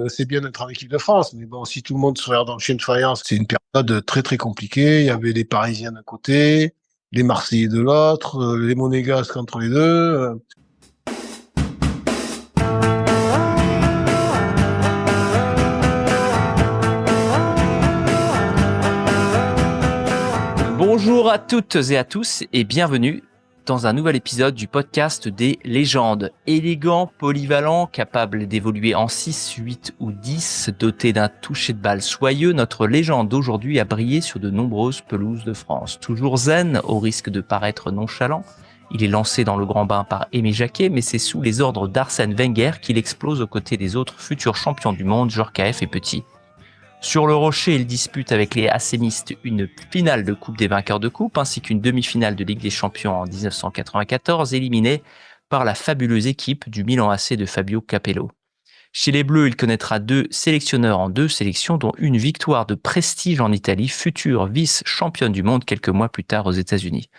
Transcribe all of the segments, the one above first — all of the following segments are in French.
c'est bien d'être en équipe de France, mais bon, si tout le monde se regarde dans le chien de faïence, c'est une période très très compliquée. Il y avait les Parisiens d'un côté, les Marseillais de l'autre, les Monégasques entre les deux. Bonjour à toutes et à tous et bienvenue dans un nouvel épisode du podcast des légendes. Élégant, polyvalent, capable d'évoluer en 6, 8 ou 10, doté d'un toucher de balle soyeux, notre légende d'aujourd'hui a brillé sur de nombreuses pelouses de France. Toujours zen, au risque de paraître nonchalant, il est lancé dans le grand bain par Aimé Jacquet, mais c'est sous les ordres d'Arsène Wenger qu'il explose aux côtés des autres futurs champions du monde, Djorkaeff et Petit. Sur le rocher, il dispute avec les Hassénistes une finale de Coupe des vainqueurs de Coupe ainsi qu'une demi-finale de Ligue des Champions en 1994, éliminée par la fabuleuse équipe du Milan AC de Fabio Capello. Chez les Bleus, il connaîtra 2 sélectionneurs en 2 sélections, dont une victoire de prestige en Italie, future vice-championne du monde quelques mois plus tard aux États-Unis.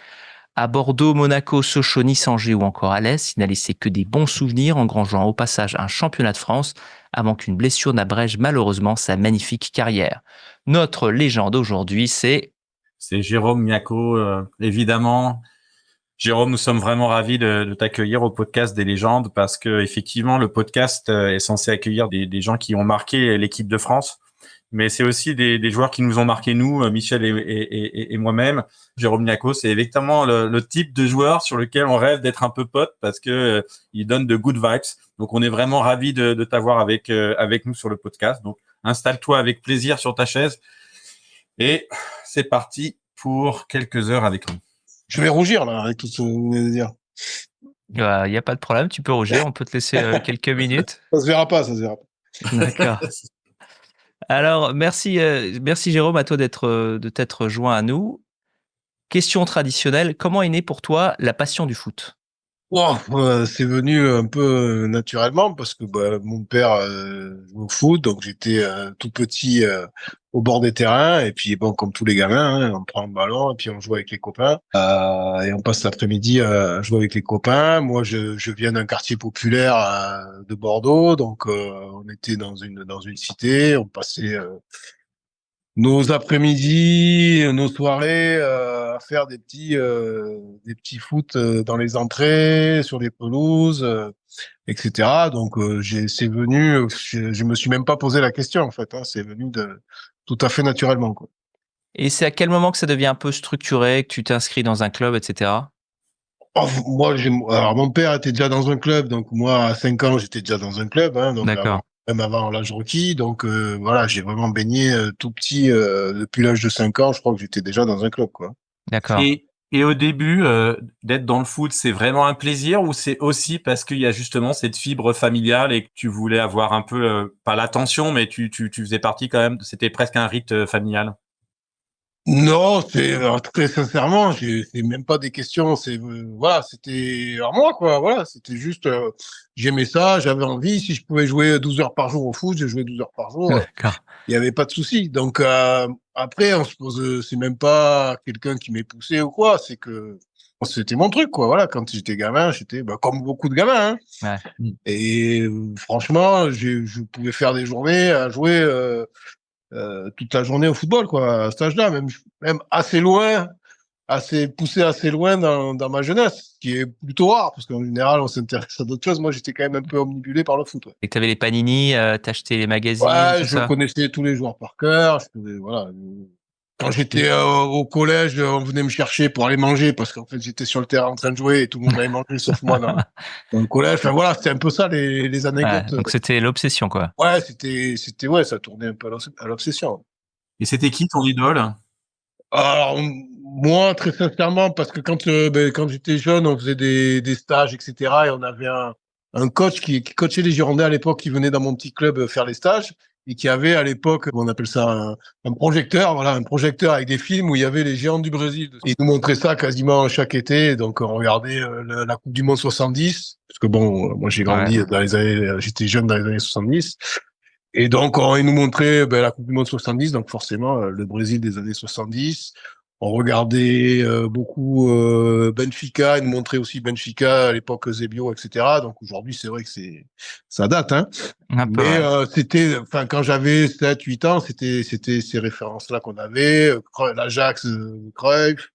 À Bordeaux, Monaco, Sochaux, Nice, Angers ou encore Alès, il n'a laissé que des bons souvenirs, engrangeant au passage un championnat de France avant qu'une blessure n'abrège malheureusement sa magnifique carrière. Notre légende aujourd'hui, c'est Jérôme Miako, évidemment. Jérôme, nous sommes vraiment ravis de t'accueillir au podcast des légendes parce que effectivement, le podcast est censé accueillir des gens qui ont marqué l'équipe de France. Mais c'est aussi des joueurs qui nous ont marqué, nous, Michel et moi-même. Jérôme Niaco, c'est effectivement le type de joueur sur lequel on rêve d'être un peu pote parce que il donne de good vibes. Donc, on est vraiment ravis de t'avoir avec nous sur le podcast. Donc, installe-toi avec plaisir sur ta chaise et c'est parti pour quelques heures avec nous. Je vais rougir là avec tout ce que vous venez de dire. Il n'y a pas de problème, tu peux rougir, on peut te laisser quelques minutes. Ça se verra pas, ça se verra pas. D'accord. Alors, merci Jérôme, à toi de t'être joint à nous. Question traditionnelle, comment est née pour toi la passion du foot ? Bon, c'est venu un peu naturellement parce que mon père jouait au foot, donc j'étais tout petit au bord des terrains et puis bon, comme tous les gamins, hein, on prend un ballon et puis on joue avec les copains et on passe l'après-midi à jouer avec les copains. Moi, je viens d'un quartier populaire de Bordeaux, donc on était dans une cité, on passait nos après-midi, nos soirées à faire des petits foot dans les entrées, sur les pelouses, etc. Donc c'est venu, je me suis même pas posé la question en fait, hein, c'est venu de tout à fait naturellement quoi. Et c'est à quel moment que ça devient un peu structuré, que tu t'inscris dans un club, etc. Oh, alors mon père était déjà dans un club, donc moi à 5 ans j'étais déjà dans un club, hein, donc D'accord. même avant l'âge requis, donc voilà, j'ai vraiment baigné tout petit depuis l'âge de 5 ans, je crois que j'étais déjà dans un club quoi. D'accord. Et au début, d'être dans le foot, c'est vraiment un plaisir ou c'est aussi parce qu'il y a justement cette fibre familiale et que tu voulais avoir un peu, pas l'attention, mais tu faisais partie quand même, c'était presque un rite familial? Non, très sincèrement, c'est même pas des questions. Voilà, c'était à moi quoi. Voilà, c'était juste j'aimais ça, j'avais envie. Si je pouvais jouer 12 heures par jour au foot, je jouais 12 heures par jour. D'accord. Il y avait pas de souci. Donc après, on se pose. C'est même pas quelqu'un qui m'est poussé ou quoi. C'est que c'était mon truc quoi. Voilà, quand j'étais gamin, j'étais comme beaucoup de gamins. Hein. Ouais. Et franchement, je pouvais faire des journées à jouer. Toute la journée au football, quoi, à cet âge-là, même assez loin, poussé assez loin dans ma jeunesse, qui est plutôt rare, parce qu'en général, on s'intéresse à d'autres choses. Moi, j'étais quand même un peu omnibulé par le foot. Ouais, Et que t'avais les panini, t'achetais les magazines, ouais tout je ça. connaissais tous les joueurs par cœur. Voilà. Quand j'étais au collège, on venait me chercher pour aller manger, parce qu'en fait, j'étais sur le terrain en train de jouer et tout le monde allait manger, sauf moi dans le collège. Enfin, voilà, c'était un peu ça, les Ouais, anecdotes. donc c'était l'obsession, quoi. Ouais, ouais, ça tournait un peu à l'obsession. Et c'était qui ton idole? Alors, moi, très sincèrement, parce que quand j'étais jeune, on faisait des stages, etc. Et on avait un coach qui coachait les Girondins à l'époque, qui venait dans mon petit club faire les stages et qui avait à l'époque, on appelle ça un projecteur, voilà, un projecteur avec des films où il y avait les géants du Brésil. Et il nous montrait ça quasiment chaque été. Donc, on regardait la Coupe du Monde 70, parce que bon, moi j'ai grandi Ouais. j'étais jeune dans les années 70. Et donc, il nous montrait la Coupe du Monde 70, donc forcément le Brésil des années 70. On regardait beaucoup Benfica, ils nous montraient aussi Benfica à l'époque Eusebio, etc. Donc aujourd'hui, c'est vrai que ça date, hein. Un peu, Mais ouais. enfin, quand j'avais 7, 8 ans, c'était ces références-là qu'on avait, l'Ajax, Cruyff,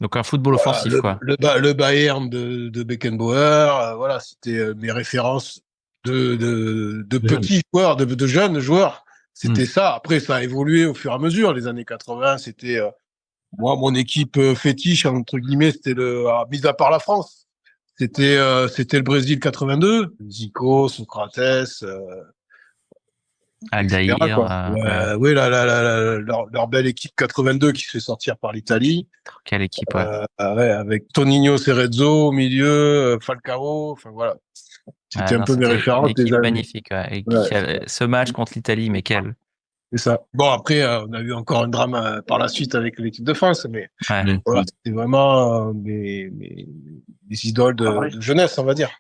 Donc un football voilà, offensif, quoi. le Bayern de Beckenbauer, voilà, c'était mes références de Jeune. petits joueurs, de jeunes joueurs. Hmm. C'était ça. Après, ça a évolué au fur et à mesure. Les années 80, c'était moi, mon équipe fétiche, entre guillemets, c'était mis à part la France. C'était le Brésil 82, Zico, Socrates, etc., Aldaïr, quoi. Ouais, oui, leur belle équipe 82 qui se fait sortir par l'Italie. quelle équipe, ouais. Ouais, avec Toninho Cerezo au milieu, Falcao, enfin voilà. C'était Ouais, un non, peu mes c'était une références des équipe années. magnifique, ouais. Et Ouais, ce match contre l'Italie, mais quel. c'est ça. Bon, après, on a eu encore un drame par la suite avec l'équipe de France, mais Ouais. Oui. voilà, c'était vraiment mes idoles de jeunesse, on va dire.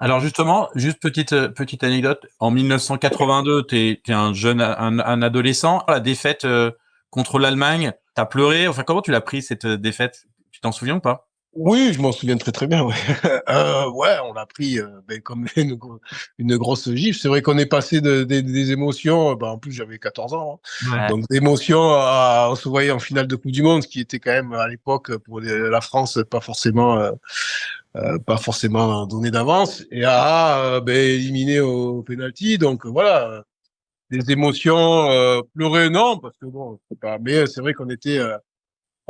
Alors justement, juste petite anecdote. En 1982, t'es un jeune, un adolescent. La défaite contre l'Allemagne, t'as pleuré. Enfin, comment tu l'as pris cette défaite? Tu t'en souviens ou pas? Oui, je m'en souviens très très bien. Ouais, ouais, on l'a pris comme une grosse gifle. C'est vrai qu'on est passé des émotions. En plus, j'avais 14 ans, hein. Ouais. Ouais. Donc d'émotions on se voyait en finale de Coupe du Monde, ce qui était quand même à l'époque pour la France pas forcément donné d'avance, et éliminé au penalty. Donc voilà, des émotions. Pleurer non, parce que bon, c'est pas. Mais c'est vrai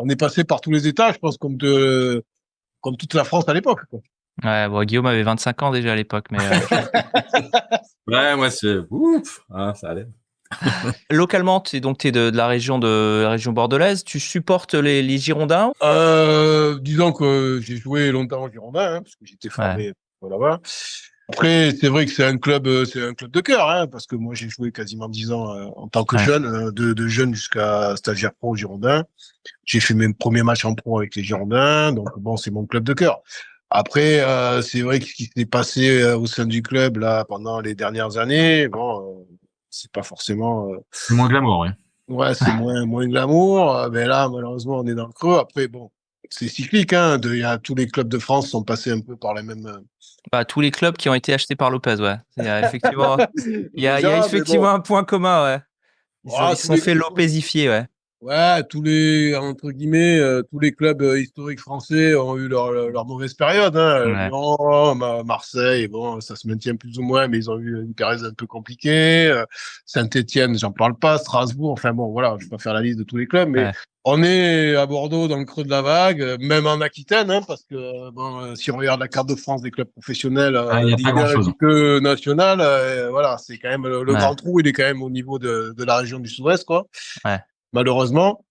on est passé par tous les états, je pense, comme toute la France à l'époque, quoi. Ouais, bon, Guillaume avait 25 ans déjà à l'époque, mais Ouais, moi c'est ouf, ah, ça allait. localement, t'es de la région bordelaise. Tu supportes les Girondins? Disons que j'ai joué longtemps au Girondin, hein, parce que j'étais Ouais, formé là-bas. Après, c'est vrai que c'est un club de cœur, hein, parce que moi j'ai joué quasiment 10 ans en tant que ouais. jeune, de jeune jusqu'à stagiaire pro au Girondin. J'ai fait mes premiers matchs en pro avec les Girondins, donc bon, c'est mon club de cœur. Après, c'est vrai que ce qui s'est passé au sein du club là pendant les dernières années, bon, c'est pas forcément C'est moins glamour, ouais. ouais, c'est moins glamour. Mais là, malheureusement, on est dans le creux. Après, bon, c'est cyclique, hein. Tous les clubs de France sont passés un peu par les mêmes. Bah, tous les clubs qui ont été achetés par Lopez, ouais. Effectivement, il y a Déjà, mais effectivement bon, un point commun, ouais. Ils se tous sont fait Lopézifier, ouais. ouais, entre guillemets, tous les clubs historiques français ont eu leur mauvaise période, hein. Ouais, Lyon, Marseille, bon, ça se maintient plus ou moins, mais ils ont eu une période un peu compliquée. Saint-Étienne, j'en parle pas. Strasbourg, enfin bon, voilà, je vais pas faire la liste de tous les clubs, mais ouais. on est à Bordeaux dans le creux de la vague, même en Aquitaine, hein, parce que bon, si on regarde la carte de France des clubs professionnels, Ah, il y a pas Ligue 1, grand-chose. Ligue 2, national, voilà, c'est quand même le Ouais, grand trou, il est quand même au niveau de la région du Sud-Ouest, quoi, ouais. malheureusement.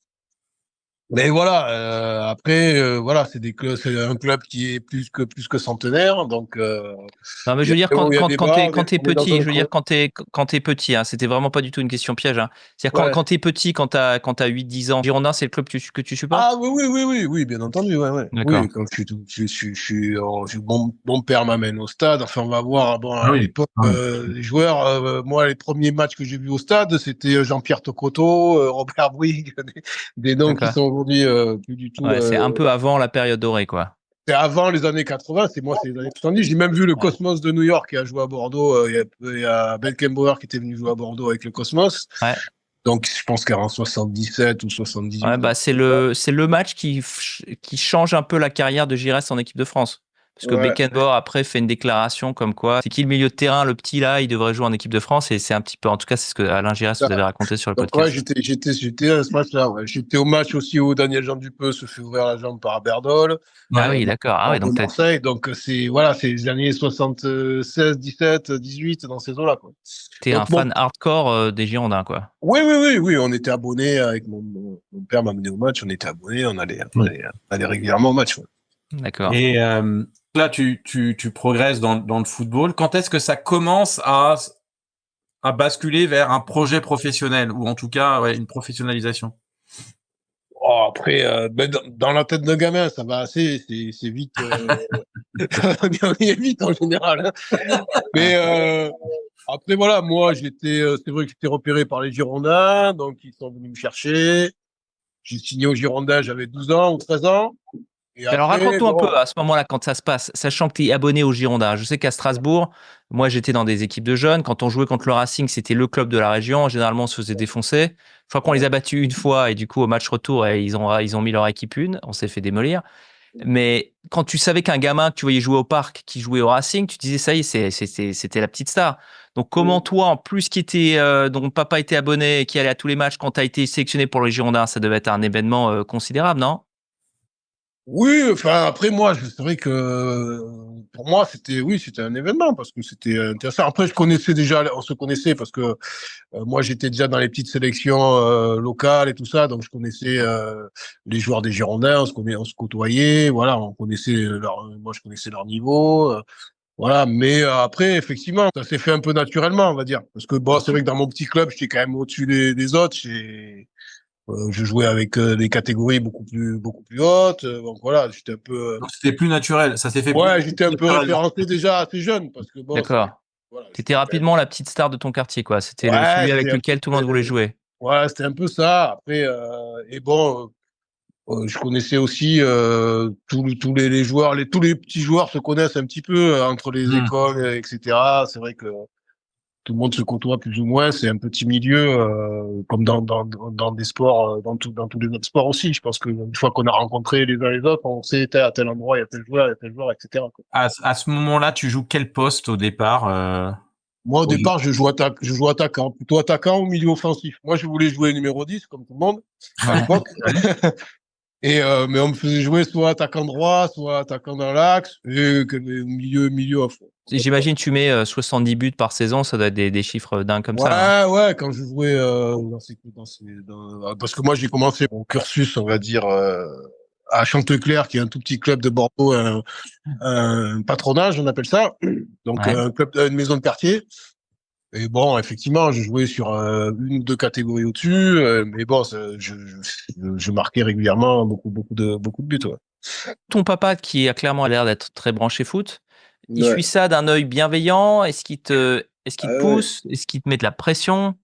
Mais voilà, après, voilà, c'est un club qui est plus que centenaire, donc Non, mais il je y a veux dire, des hauts, il y a des bas, quand t'es on est dans petit, un je veux dire, creux. quand t'es petit, hein, c'était vraiment pas du tout une question piège, hein. C'est-à-dire, quand Ouais. t'es petit, quand t'as 8, 10 ans, Girondin, c'est le club que tu Ah supportes? oui, bien entendu, ouais, ouais. D'accord. Oui, quand mon père m'amène au stade. Enfin, on va voir. Bon, Ah à oui. l'époque, Ah oui. les joueurs, moi, les premiers matchs que j'ai vus au stade, c'était Jean-Pierre Tocoto, Robert Bouygues, des noms qui D'accord. sont aujourd'hui plus du tout. Ouais, c'est un peu avant la période dorée, quoi. C'est avant les années 80, c'est les années 70. J'ai même vu le Ouais. Cosmos de New York qui a joué à Bordeaux. Il y a Beckenbauer qui était venu jouer à Bordeaux avec le Cosmos. Ouais. Donc, je pense qu'en 77 ou 78. Ouais, bah, c'est le match qui change un peu la carrière de Giresse en équipe de France. Parce que Ouais. Beckenbauer, après, fait une déclaration comme quoi, c'est qui le milieu de terrain, le petit là, il devrait jouer en équipe de France. Et c'est un petit peu, en tout cas, c'est ce que Alain Giresse vous avait raconté sur le Donc, ouais, podcast. j'étais à ce match-là. Ouais. J'étais au match aussi où Daniel Jean Dupeux se fait ouvrir la jambe par Berdol, Ah Ouais. oui, d'accord. Ah ouais, hors de donc Marseille. Donc, voilà, c'est les années 76, 17, 18, dans ces eaux-là, quoi. t'es un Donc, bon, fan hardcore des Girondins, quoi. oui, on était abonnés avec mon père m'a amené au match, on était abonnés, on allait régulièrement au match, ouais. D'accord. Et là, tu progresses dans le football. Quand est-ce que ça commence à basculer vers un projet professionnel ou en tout cas ouais, une professionnalisation? Oh, après, dans la tête d'un gamin, ça va assez, c'est vite, on y est vite en général, hein. Ouais. Mais après, voilà, moi, c'est vrai que j'étais repéré par les Girondins, donc ils sont venus me chercher. J'ai signé au Girondins, j'avais 12 ans ou 13 ans. Et Alors après, raconte-nous un bon, peu à ce moment-là quand ça se passe, sachant que tu es abonné au Girondins. Je sais qu'à Strasbourg, moi j'étais dans des équipes de jeunes. Quand on jouait contre le Racing, c'était le club de la région. Généralement, on se faisait défoncer. Je crois qu'on les a battus une fois et du coup au match retour, ils ont mis leur équipe une. On s'est fait démolir. Mais quand tu savais qu'un gamin que tu voyais jouer au parc, qui jouait au Racing, tu disais ça y est, c'était la petite star. Donc comment toi, en plus dont papa était abonné et qui allait à tous les matchs, quand tu as été sélectionné pour le Girondins, ça devait être un événement considérable, non? oui, enfin après moi, c'est vrai que pour moi c'était un événement parce que c'était intéressant. Après on se connaissait parce que moi j'étais déjà dans les petites sélections locales et tout ça, donc je connaissais les joueurs des Girondins, on se côtoyait, voilà, on connaissait moi je connaissais leur niveau, voilà. Mais après effectivement, ça s'est fait un peu naturellement, on va dire, parce que bon, c'est vrai que dans mon petit club, j'étais quand même au-dessus des autres. Je jouais avec des catégories beaucoup plus hautes. Donc voilà, j'étais un peu, Donc c'était plus naturel. Ça s'est fait plus ouais, j'étais un peu naturellement. référencé déjà assez jeune parce que bon, c'est vrai. D'accord. Voilà, T'étais j'étais quand même. rapidement la petite star de ton quartier, quoi. C'était Ouais, celui avec c'était un lequel tout le monde voulait peu, jouer. ouais, c'était un peu ça. Après, et bon, je connaissais aussi tous les joueurs, tous les petits joueurs se connaissent un petit peu entre les Hmm. écoles, etc. C'est vrai que tout le monde se côtoie plus ou moins. C'est un petit milieu comme dans des sports, dans tous les autres sports aussi. Je pense qu'une fois qu'on a rencontré les uns les autres, on sait à tel endroit il y a tel joueur, il y a tel joueur, etc. quoi. À ce moment-là, tu joues quel poste au départ Moi, au au- départ, je joue attaquant, plutôt attaquant ou milieu offensif. Moi, je voulais jouer numéro 10, comme tout le monde, à Ouais. l'époque. Et, mais on me faisait jouer soit attaquant droit, soit attaquant dans l'axe, et que milieu off. Et j'imagine tu mets 70 buts par saison, ça doit être des chiffres dingues comme ça, non? Ouais, quand je jouais parce que moi j'ai commencé mon cursus, on va dire, à Chanteclair, qui est un tout petit club de Bordeaux, un patronage, on appelle ça, donc Ouais. un club, une maison de quartier. Et bon, effectivement, je jouais sur une ou deux catégories au-dessus, mais bon, je marquais régulièrement beaucoup de buts. Ouais. Ton papa, qui a clairement l'air d'être très branché foot, il Ouais. suit ça d'un œil bienveillant? Est-ce qu'il te Ouais. pousse? Est-ce qu'il te met de la pression?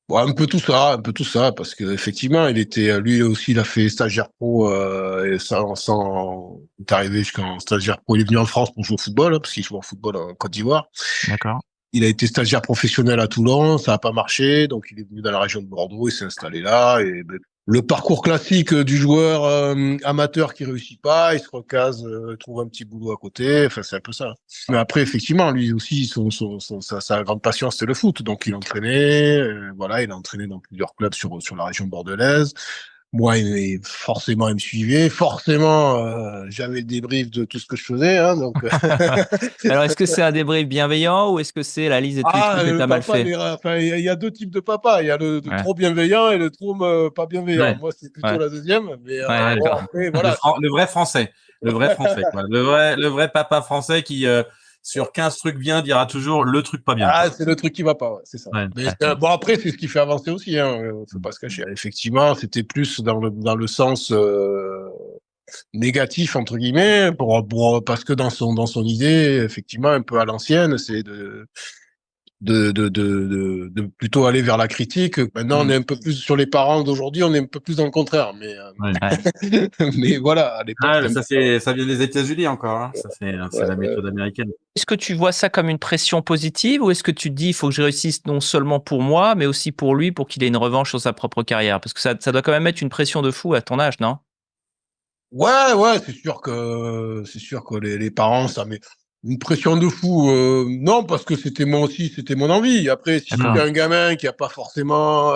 Bon, un peu tout ça, parce que effectivement, il était, lui aussi, il a fait stagiaire pro, et ça, il est arrivé jusqu'en stagiaire pro. Il est venu en France pour jouer au football, hein, parce qu'il joue au football en Côte d'Ivoire. D'accord. Il a été stagiaire professionnel à Toulon, ça n'a pas marché, donc il est venu dans la région de Bordeaux, il s'est installé là. Et ben, le parcours classique du joueur amateur qui réussit pas, il se recase, trouve un petit boulot à côté, enfin c'est un peu ça. Mais après, effectivement, lui aussi, sa grande passion, c'était le foot, donc il entraînait, voilà, il a entraîné dans plusieurs clubs sur la région bordelaise. Moi, forcément, il me suivait. Forcément, j'avais le débrief de tout ce que je faisais. Hein, donc, Alors, est-ce que c'est un débrief bienveillant ou est-ce que c'est la liste de tous les ah, trucs que tu le as mal papa, fait? enfin, il y a deux types de papa. Il y a le Ouais. trop bienveillant et le trop pas bienveillant. Ouais. Moi, c'est plutôt Ouais. la deuxième. Mais Ouais, Ouais, bon, d'accord. après, voilà. le vrai français. Le vrai français, quoi. Le vrai papa français qui, sur 15 trucs bien, dira toujours le truc pas bien, Ah, quoi. c'est le truc qui va pas, ouais, c'est ça. Ouais, Mais ouais. bon, après, c'est ce qui fait avancer aussi, hein, faut pas se cacher. Effectivement, c'était plus dans le sens négatif entre guillemets, parce que dans son idée, effectivement, un peu à l'ancienne, c'est de plutôt aller vers la critique. Maintenant, on Mm. est un peu plus sur les parents d'aujourd'hui, on est un peu plus dans le contraire. Mais Ouais. Ouais. mais voilà, à l'époque, Ah, c'était un ça peu. c'est, ça vient des États-Unis encore, hein. Ça c'est Ouais, la méthode américaine. Est-ce que tu vois ça comme une pression positive ou est-ce que tu te dis il faut que je réussisse non seulement pour moi, mais aussi pour lui, pour qu'il ait une revanche sur sa propre carrière? Parce que ça doit quand même mettre une pression de fou à ton âge, non? ouais, c'est sûr que les parents, ça met une pression de fou. Non, parce que c'était moi aussi, c'était mon envie. Après, si c'était D'accord. un gamin qui a pas forcément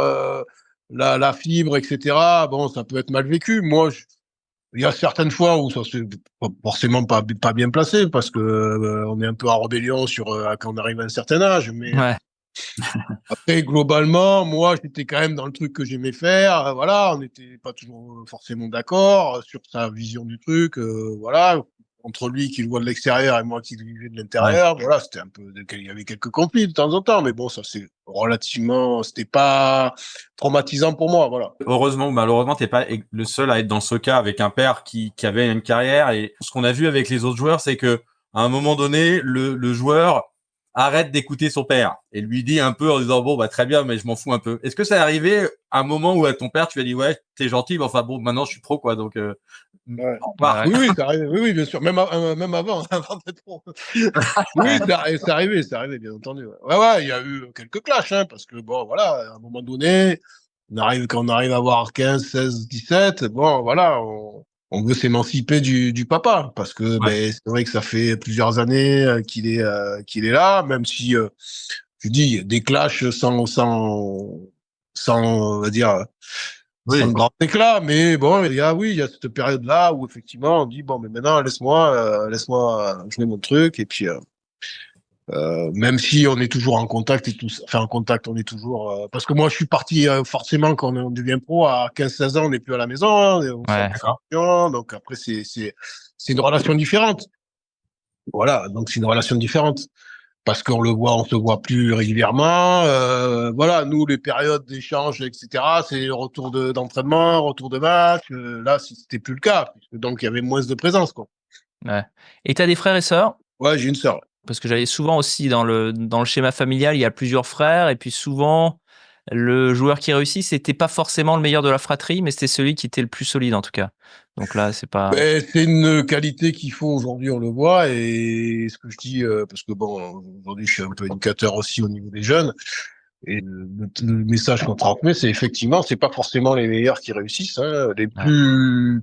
la fibre, etc. Bon, ça peut être mal vécu. Moi, il y a certaines fois où ça c'est forcément pas bien placé parce que on est un peu en rébellion sur quand on arrive à un certain âge. Mais Ouais. après, globalement, moi, j'étais quand même dans le truc que j'aimais faire. Voilà, on n'était pas toujours forcément d'accord sur sa vision du truc. Voilà, entre lui qui le voit de l'extérieur et moi qui le vivais de Ouais. l'intérieur. Voilà, c'était un peu, il y avait quelques conflits de temps en temps, mais bon, ça c'est relativement, c'était pas traumatisant pour moi. Voilà. Heureusement ou malheureusement, t'es pas le seul à être dans ce cas avec un père qui avait une carrière. Et ce qu'on a vu avec les autres joueurs, c'est que à un moment donné, le joueur arrête d'écouter son père et lui dit un peu en disant bon bah très bien mais je m'en fous un peu. Est-ce que ça est arrivé à un moment où à ton père tu lui as dit ouais t'es gentil mais enfin bon maintenant je suis pro quoi donc Ouais. au revoir. Ouais. Oui, c'est arrivé. Oui, oui, bien sûr. Même avant, avant d'être pro. Oui, Ouais. c'est arrivé, bien entendu. Ouais, ouais, il y a eu quelques clashs, hein, parce que bon, voilà, à un moment donné, quand on arrive à avoir 15, 16, 17, bon, voilà, on veut s'émanciper du papa, parce que Ouais. ben, c'est vrai que ça fait plusieurs années qu'il est là, même si, je dis, des clashs sans, on va dire, sans Oui. grand éclat, mais bon, oui, il y a cette période-là où effectivement on dit bon, mais maintenant laisse-moi jouer mon truc et puis même si on est toujours en contact et tout, enfin en contact, on est toujours parce que moi je suis parti forcément quand on devient pro à 15-16 ans, on n'est plus à la maison, hein, on sort Ouais. de D'accord. formation, donc après c'est une relation différente. Voilà, donc c'est une relation différente parce on se voit plus régulièrement. Voilà, nous, les périodes d'échange, etc., c'est retour d'entraînement, retour de match. Là, c'était plus le cas. Donc, il y avait moins de présence, quoi. Ouais. Et t'as des frères et sœurs? Ouais, j'ai une sœur. Parce que j'avais souvent aussi dans le schéma familial, il y a plusieurs frères et puis souvent le joueur qui réussit, c'était pas forcément le meilleur de la fratrie, mais c'était celui qui était le plus solide en tout cas. Donc là, c'est pas. Ben, c'est une qualité qu'il faut aujourd'hui, on le voit. Et ce que je dis, parce que bon, aujourd'hui, je suis un peu éducateur aussi au niveau des jeunes. Et le message qu'on transmet, c'est effectivement, c'est pas forcément les meilleurs qui réussissent, hein, Ouais.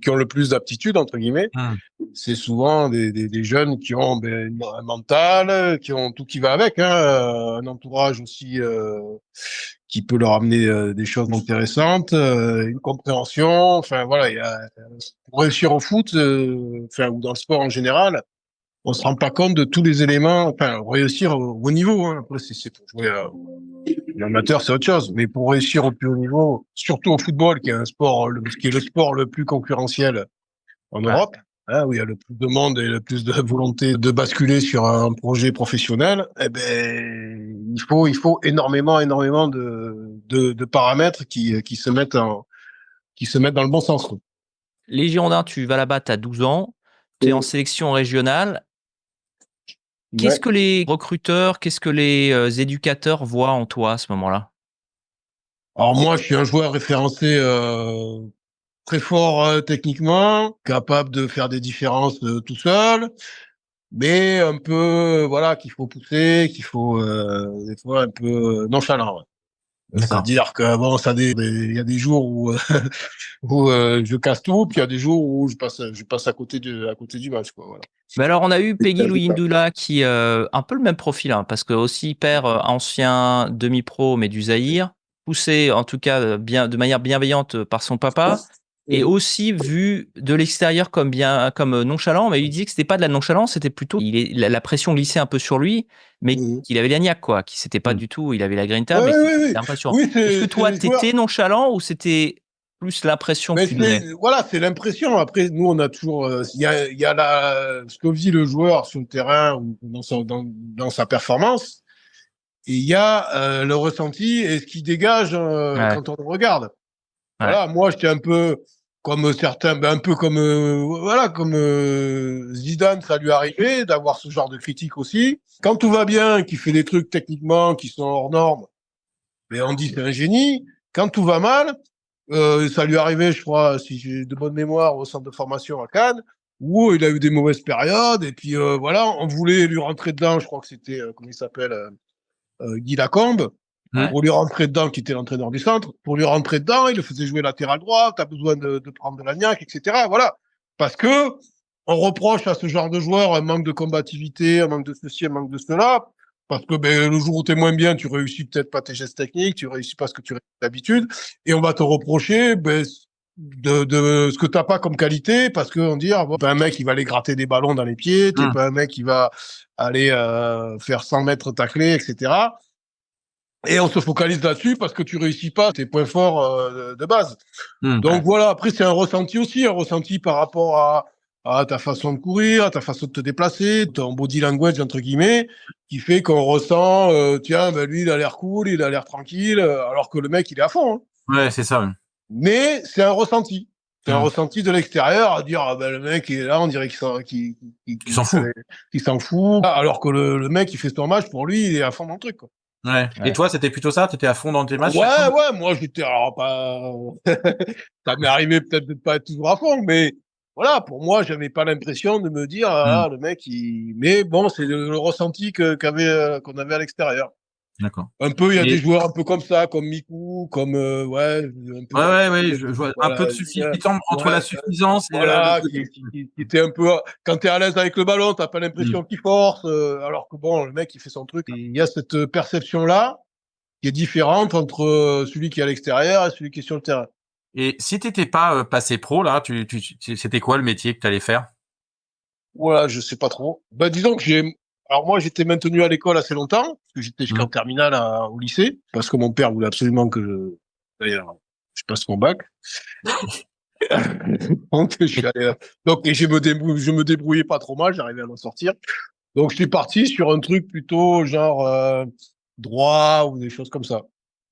qui ont le plus d'aptitude entre guillemets. Hmm. C'est souvent des jeunes qui ont ben, un mental, qui ont tout qui va avec, hein, un entourage aussi qui peut leur amener des choses intéressantes, une compréhension. Enfin voilà, pour réussir au foot, enfin ou dans le sport en général, on se rend pas compte de tous les éléments. Enfin réussir au haut niveau. Hein. Après c'est pour jouer. L'amateur, c'est autre chose. Mais pour réussir au plus haut niveau, surtout au football, qui est qui est le sport le plus concurrentiel en Ouais. Europe, hein, où il y a le plus de monde et le plus de volonté de basculer sur un projet professionnel, eh ben, il faut énormément de paramètres qui se mettent dans le bon sens. Quoi. Les Girondins, tu vas là-bas, tu as 12 ans, tu es en sélection régionale. Qu'est-ce Ouais. que les recruteurs, qu'est-ce que les éducateurs voient en toi à ce moment-là? Alors moi, je suis un joueur référencé très fort techniquement, capable de faire des différences tout seul, mais un peu voilà qu'il faut pousser, qu'il faut des fois un peu nonchalant. Ouais. D'accord. C'est-à-dire que bon, il y a des jours où où je casse tout, puis il y a des jours où je passe à côté du match quoi. Voilà. Mais alors, on a eu Peggy Louindoula qui un peu le même profil, hein, parce que aussi père ancien demi-pro, mais du Zaïre, poussé en tout cas bien de manière bienveillante par son papa, et aussi vu de l'extérieur comme nonchalant, mais il disait que c'était pas de la nonchalance, c'était plutôt la pression glissait un peu sur lui, mais Mhm. qu'il avait la niaque quoi, qu'il s'était pas Hmm. du tout, il avait la grinta, Ouais, mais ouais, qu'il ouais, était ouais. impatient. Oui, Est-ce que c'est toi, les joueurs. t'étais nonchalant ou c'était plus l'impression que Mais tu donnais? voilà, c'est l'impression. Après, nous, on a toujours, il y a ce que vit le joueur sur le terrain ou dans sa performance, et il y a le ressenti et ce qui dégage Ouais, quand on le regarde. ouais, Voilà, moi, j'étais un peu comme certains, ben, un peu comme voilà, comme Zidane, ça lui arrivait d'avoir ce genre de critique aussi. Quand tout va bien, qu'il fait des trucs techniquement qui sont hors normes, mais on dit c'est un génie. Quand tout va mal, ça lui arrivait, je crois, si j'ai de bonne mémoire, au centre de formation à Cannes, où il a eu des mauvaises périodes, et puis voilà, on voulait lui rentrer dedans, je crois que c'était, comment il s'appelle, Guy Lacombe, ouais. pour lui rentrer dedans, qui était l'entraîneur du centre, pour lui rentrer dedans, il le faisait jouer latéral droit, tu as besoin de prendre de la niaque, etc. Voilà. Parce que on reproche à ce genre de joueur un manque de combativité, un manque de ceci, un manque de cela, parce que ben, le jour où tu es moins bien, tu réussis peut-être pas tes gestes techniques, tu réussis pas ce que tu réussis d'habitude, et on va te reprocher ben, de ce que t'as pas comme qualité, parce qu'on dit, ah, bon, t'es pas un mec qui va aller gratter des ballons dans les pieds, t'es Hmm. pas un mec qui va aller faire 100 mètres tacler, etc. Et on se focalise là-dessus parce que tu réussis pas tes points forts de base. Hmm. Donc voilà, après c'est un ressenti aussi, un ressenti par rapport à ta façon de courir, à ta façon de te déplacer, ton body language entre guillemets, qui fait qu'on ressent, tiens, ben lui il a l'air cool, il a l'air tranquille, alors que le mec il est à fond. Hein. Ouais, c'est ça. Ouais. Mais c'est un ressenti. C'est un ressenti de l'extérieur à dire, ah ben, le mec est là, on dirait qu'il s'en fout. Qu'il s'en fout. Alors que le mec, il fait son match, pour lui, il est à fond dans le truc, quoi. Ouais. Et toi, c'était plutôt ça? T'étais à fond dans tes matchs? Ouais, moi, j'étais, alors, pas, ça m'est arrivé peut-être de pas être toujours à fond, mais voilà, pour moi, j'avais pas l'impression de me dire, ah, le mec, mais bon, c'est le ressenti qu'on avait à l'extérieur. D'accord. Un peu, il y a des joueurs un peu comme ça, comme Miku, comme ouais, un peu. Ouais, je vois un peu de suffisance entre la suffisance et voilà, qui était un peu. Quand t'es à l'aise avec le ballon, t'as pas l'impression qu'il force, alors que bon, le mec il fait son truc. Il y a cette perception là qui est différente entre celui qui est à l'extérieur et celui qui est sur le terrain. Et si t'étais pas passé pro là, c'était quoi le métier que t'allais faire? Voilà, je sais pas trop. Ben disons que alors moi j'étais maintenu à l'école assez longtemps parce que j'étais jusqu'en terminale au lycée parce que mon père voulait absolument que d'ailleurs je passe mon bac. Donc je suis allé donc et je me débrouillais pas trop mal, j'arrivais à m'en sortir. Donc je suis parti sur un truc plutôt genre droit ou des choses comme ça.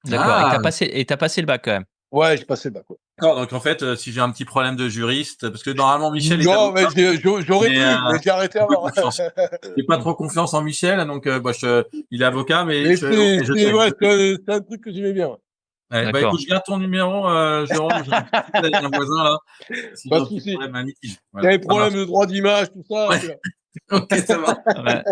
D'accord. Et t'as passé le bac quand même. Ouais, j'ai passé le bac. Ouais. D'accord, donc en fait, si j'ai un petit problème de juriste, parce que normalement Michel est Non, mais avocat, j'aurais pu, mais j'ai arrêté avant. J'ai pas trop confiance en Michel, donc il est avocat, mais Mais ok, c'est un truc que j'aimais bien. Ouais. Ouais, bah écoute, je garde ton numéro, Jérôme. J'ai avec un voisin là. Si Pas j'ai de un petit souci. problème, un litige. Il y Voilà, a des ça problèmes marche. de droit d'image, tout ça. Ouais. Ok, ça va. Ouais.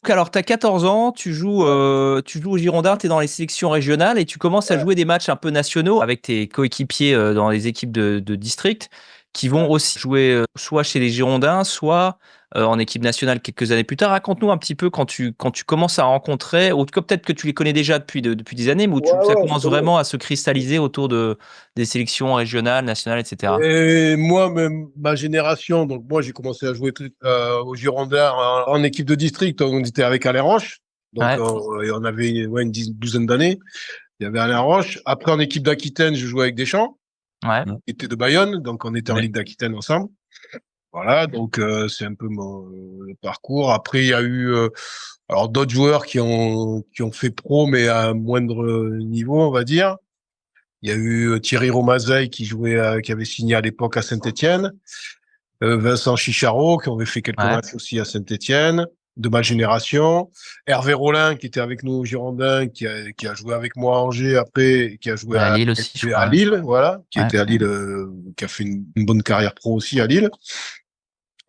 Alors, tu as 14 ans, tu joues au Girondins, tu es dans les sélections régionales et tu commences à jouer des matchs un peu nationaux avec tes coéquipiers dans les équipes de district qui vont aussi jouer soit chez les Girondins, soit en équipe nationale quelques années plus tard. Raconte-nous un petit peu quand tu commences à rencontrer, ou en tout cas peut-être que tu les connais déjà depuis des années, mais où ça commence vraiment à se cristalliser autour des sélections régionales, nationales, etc. Et moi, même ma génération, donc moi j'ai commencé à jouer au Girondins en équipe de district. On était avec Alain Roche, donc Ouais. et on avait une douzaine d'années. Il y avait Alain Roche. Après en équipe d'Aquitaine, je jouais avec Deschamps, Ouais. qui était de Bayonne, donc on était en Ligue d'Aquitaine ensemble. Voilà, donc c'est un peu mon parcours. Après, il y a eu alors d'autres joueurs qui ont fait pro, mais à moindre niveau, on va dire. Il y a eu Thierry Romazeille qui qui avait signé à l'époque à Saint-Étienne, Vincent Chicharo qui avait fait quelques matchs aussi à Saint-Étienne, de ma génération, Hervé Rollin qui était avec nous au Girondins, qui a joué avec moi à Angers après, qui a joué à Lille aussi, je crois. À Lille, voilà, qui était à Lille, qui a fait une bonne carrière pro aussi à Lille.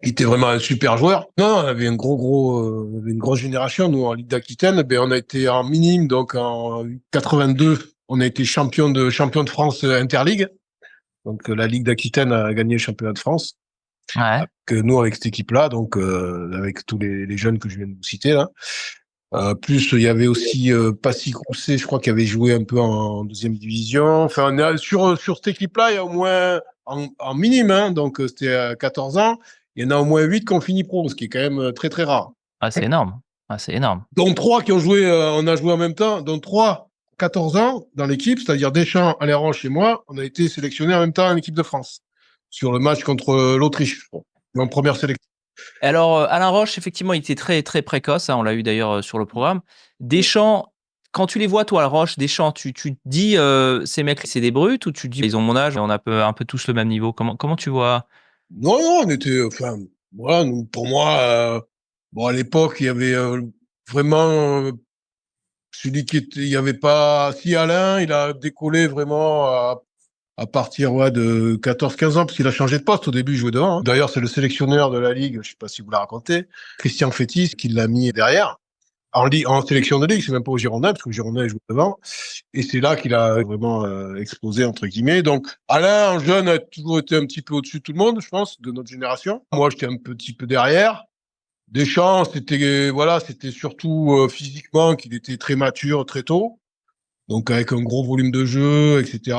Il était vraiment un super joueur. Non, on avait une grosse génération. Nous, en Ligue d'Aquitaine, ben, on a été en minime, donc en 82, on a été champion de France Interligue. Donc, la Ligue d'Aquitaine a gagné le championnat de France. Ouais. Que nous, avec cette équipe-là, donc, avec tous les jeunes que je viens de vous citer, là. Plus, il y avait aussi, Passy Crousset, je crois, qui avait joué un peu en deuxième division. Enfin, sur cette équipe-là, il y a au moins, en minime, hein, donc, c'était à 14 ans. Il y en a au moins 8 qui ont fini pro, ce qui est quand même très, très rare. Ah, c'est énorme. Ah, c'est énorme. Dont 3 qui ont joué, on a joué en même temps, dont 3, 14 ans dans l'équipe, c'est-à-dire Deschamps, Alain Roche et moi, on a été sélectionnés en même temps en équipe de France. Sur le match contre l'Autriche, en première sélection. Alors, Alain Roche, effectivement, il était très, très précoce. Hein, on l'a eu d'ailleurs sur le programme. Deschamps, quand tu les vois, toi, Roche, Deschamps, tu te dis, ces mecs, c'est des brutes, ou tu te dis, ils ont mon âge, on a un peu tous le même niveau. Comment tu vois? Non, on était, enfin, voilà, nous, pour moi, bon, à l'époque, il y avait vraiment celui qui était, il y avait pas, si Alain, il a décollé vraiment à partir de 14-15 ans, parce qu'il a changé de poste. Au début, il jouait devant. Hein. D'ailleurs, c'est le sélectionneur de la Ligue, je sais pas si vous l'avez raconté, Christian Fétis, qui l'a mis derrière. En sélection de Ligue, c'est même pas au Girondin, parce que le Girondin, il joue devant. Et c'est là qu'il a vraiment explosé, entre guillemets. Donc, Alain, en jeune, a toujours été un petit peu au-dessus de tout le monde, je pense, de notre génération. Moi, j'étais un petit peu derrière. Deschamps, c'était surtout physiquement qu'il était très mature très tôt. Donc, avec un gros volume de jeu, etc.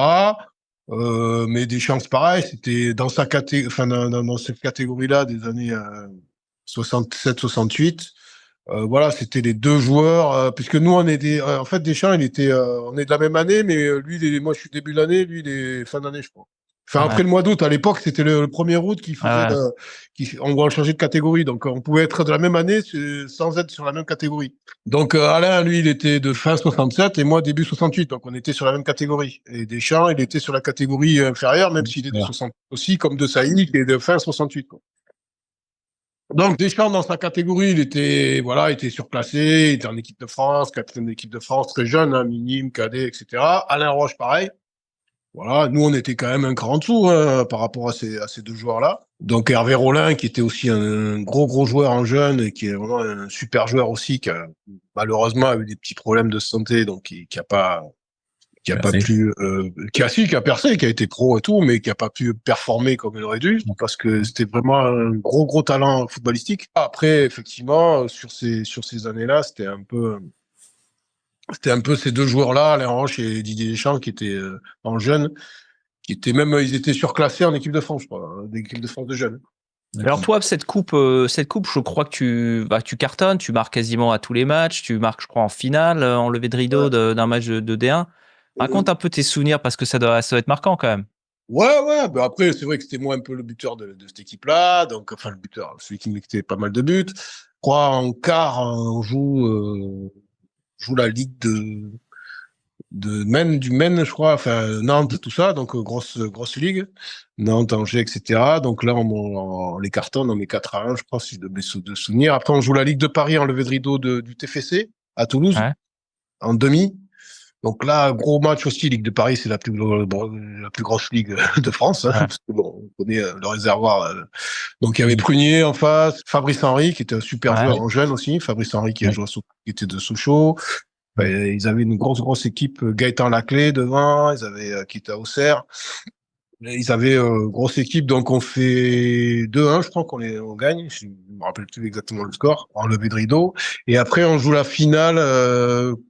Mais Deschamps, c'est pareil, c'était dans dans cette catégorie-là des années 67-68. Voilà, c'était les deux joueurs, puisque nous, on était, en fait, Deschamps, on est de la même année, mais lui, moi, je suis début de l'année, lui, il est fin d'année, je crois. Enfin, après le mois d'août, à l'époque, c'était le 1er août qui faisait, Ouais. on va changer de catégorie. Donc, on pouvait être de la même année sans être sur la même catégorie. Donc, Alain, lui, il était de fin 67 et moi, début 68. Donc, on était sur la même catégorie. Et Deschamps, il était sur la catégorie inférieure, même s'il est de 60 aussi, comme De Sailly, qui est de fin 68, quoi. Donc, Deschamps, dans sa catégorie, il était surclassé, il était en équipe de France, capitaine d'équipe de France, très jeune, hein, minime, cadet, etc. Alain Roche, pareil. Voilà, nous, on était quand même un cran en dessous, hein, par rapport à ces deux joueurs-là. Donc, Hervé Rollin, qui était aussi un gros joueur en jeune, et qui est vraiment un super joueur aussi, qui a malheureusement eu des petits problèmes de santé, donc qui a pas pu, qui a percé, qui a été pro et tout, mais qui a pas pu performer comme il aurait dû, parce que c'était vraiment un gros talent footballistique. Après, effectivement, sur ces années-là, c'était un peu ces deux joueurs-là, Alain Roche et Didier Deschamps, qui étaient en jeunes, ils étaient surclassés en équipe de France, je crois, d'équipe de France de jeunes. Alors toi, cette coupe, je crois que tu cartonnes, tu marques quasiment à tous les matchs, tu marques, je crois, en finale, en levée de rideau d'un match de D1. Raconte un peu tes souvenirs parce que ça doit être marquant quand même. Ouais. Ben après, c'est vrai que c'était moi un peu le buteur de cette équipe-là, donc enfin le buteur, celui qui mettait pas mal de buts. Je crois en quart, on joue la Ligue de Maine, du Maine, je crois, enfin Nantes, tout ça, donc grosse ligue, Nantes, Angers, etc. Donc là, on les cartonne, on met 4-1, je crois, si je dois me souvenir. Après, on joue la Ligue de Paris en levée de rideau du TFC à Toulouse, Ouais. en demi. Donc là, gros match aussi, Ligue de Paris, c'est la plus grosse ligue de France, hein, parce que bon, on connaît le réservoir. Donc il y avait Prunier en face, Fabrice Henry, qui était un super joueur en jeune aussi, Fabrice Henry qui était de Sochaux. Ils avaient une grosse équipe, Gaëtan Laclé devant, ils avaient qui était à Auxerre. Ils avaient grosse équipe, donc on fait 2-1, je crois on gagne. Je me rappelle plus exactement le score en levée de rideau. Et après on joue la finale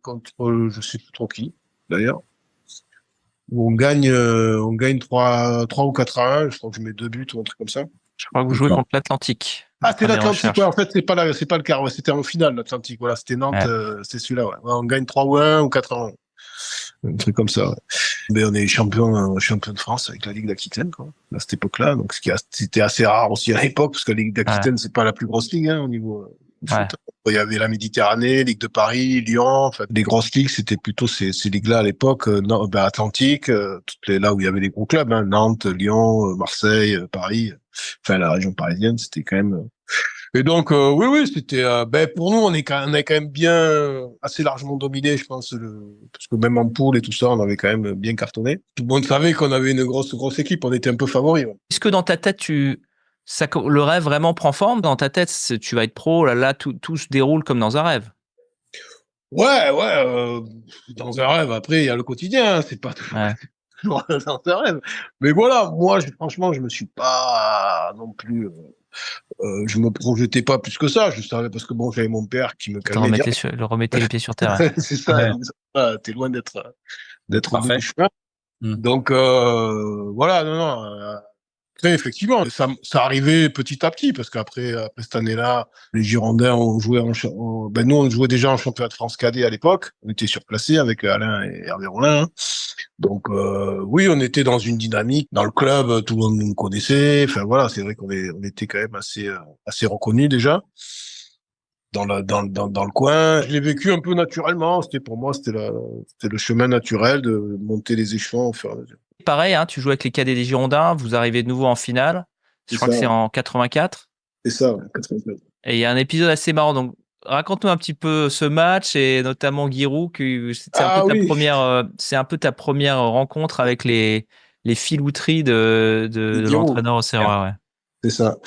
contre je sais plus trop qui d'ailleurs. Où on gagne 3 ou 4-1. Je crois que je mets 2 buts ou un truc comme ça. Je crois que vous jouez contre l'Atlantique. Ah, c'est l'Atlantique, ouais. En fait, c'est pas le quart, ouais. C'était en finale, l'Atlantique. Voilà, c'était Nantes, c'est celui-là, ouais. On gagne 3-1 ou 4-1. Un truc comme ça, ouais. Mais on est champion de France avec la Ligue d'Aquitaine, quoi, à cette époque-là. Donc, c'était assez rare aussi à l'époque, parce que la Ligue d'Aquitaine, c'est pas la plus grosse ligue, hein, au niveau foot. Il y avait la Méditerranée, Ligue de Paris, Lyon, enfin, les grosses ligues, c'était plutôt ces ligues-là à l'époque, Atlantique, là où il y avait les gros clubs, hein, Nantes, Lyon, Marseille, Paris, enfin, la région parisienne, c'était quand même, et donc, oui, c'était, pour nous, on a quand même bien, assez largement dominé, je pense, parce que même en poule et tout ça, on avait quand même bien cartonné. Tout le monde savait qu'on avait une grosse équipe, on était un peu favoris. Ouais. Est-ce que dans ta tête, le rêve vraiment prend forme? Dans ta tête, tu vas être pro, là, tout se déroule comme dans un rêve. Ouais, dans un rêve, après, il y a le quotidien, hein, c'est pas toujours dans un rêve. Mais voilà, moi, franchement, je me suis pas non plus, je me projetais pas plus que ça. Je savais parce que bon, j'avais mon père qui me calmait. Le remettait les pieds sur terre. C'est ça. T'es loin d'être au bout du chemin. Donc voilà, non. Après, effectivement, ça arrivait petit à petit parce qu'après cette année-là, les Girondins ont joué nous on jouait déjà en championnat de France cadet à l'époque. On était surclassés avec Alain et Hervé Rollin. Hein. Donc oui, on était dans une dynamique dans le club, tout le monde nous connaissait. Enfin voilà, c'est vrai on était quand même assez reconnus déjà dans le coin. Je l'ai vécu un peu naturellement. Pour moi, c'était le chemin naturel de monter les échelons au fur et à mesure. Pareil, hein, tu joues avec les cadets des Girondins, vous arrivez de nouveau en finale. Je crois que c'est en 84. C'est ça, 84. Et il y a un épisode assez marrant. Donc, raconte-nous un petit peu ce match et notamment Giroud, c'est un peu ta première rencontre avec les filouteries de l'entraîneur auxerrois. Ouais. C'est ça.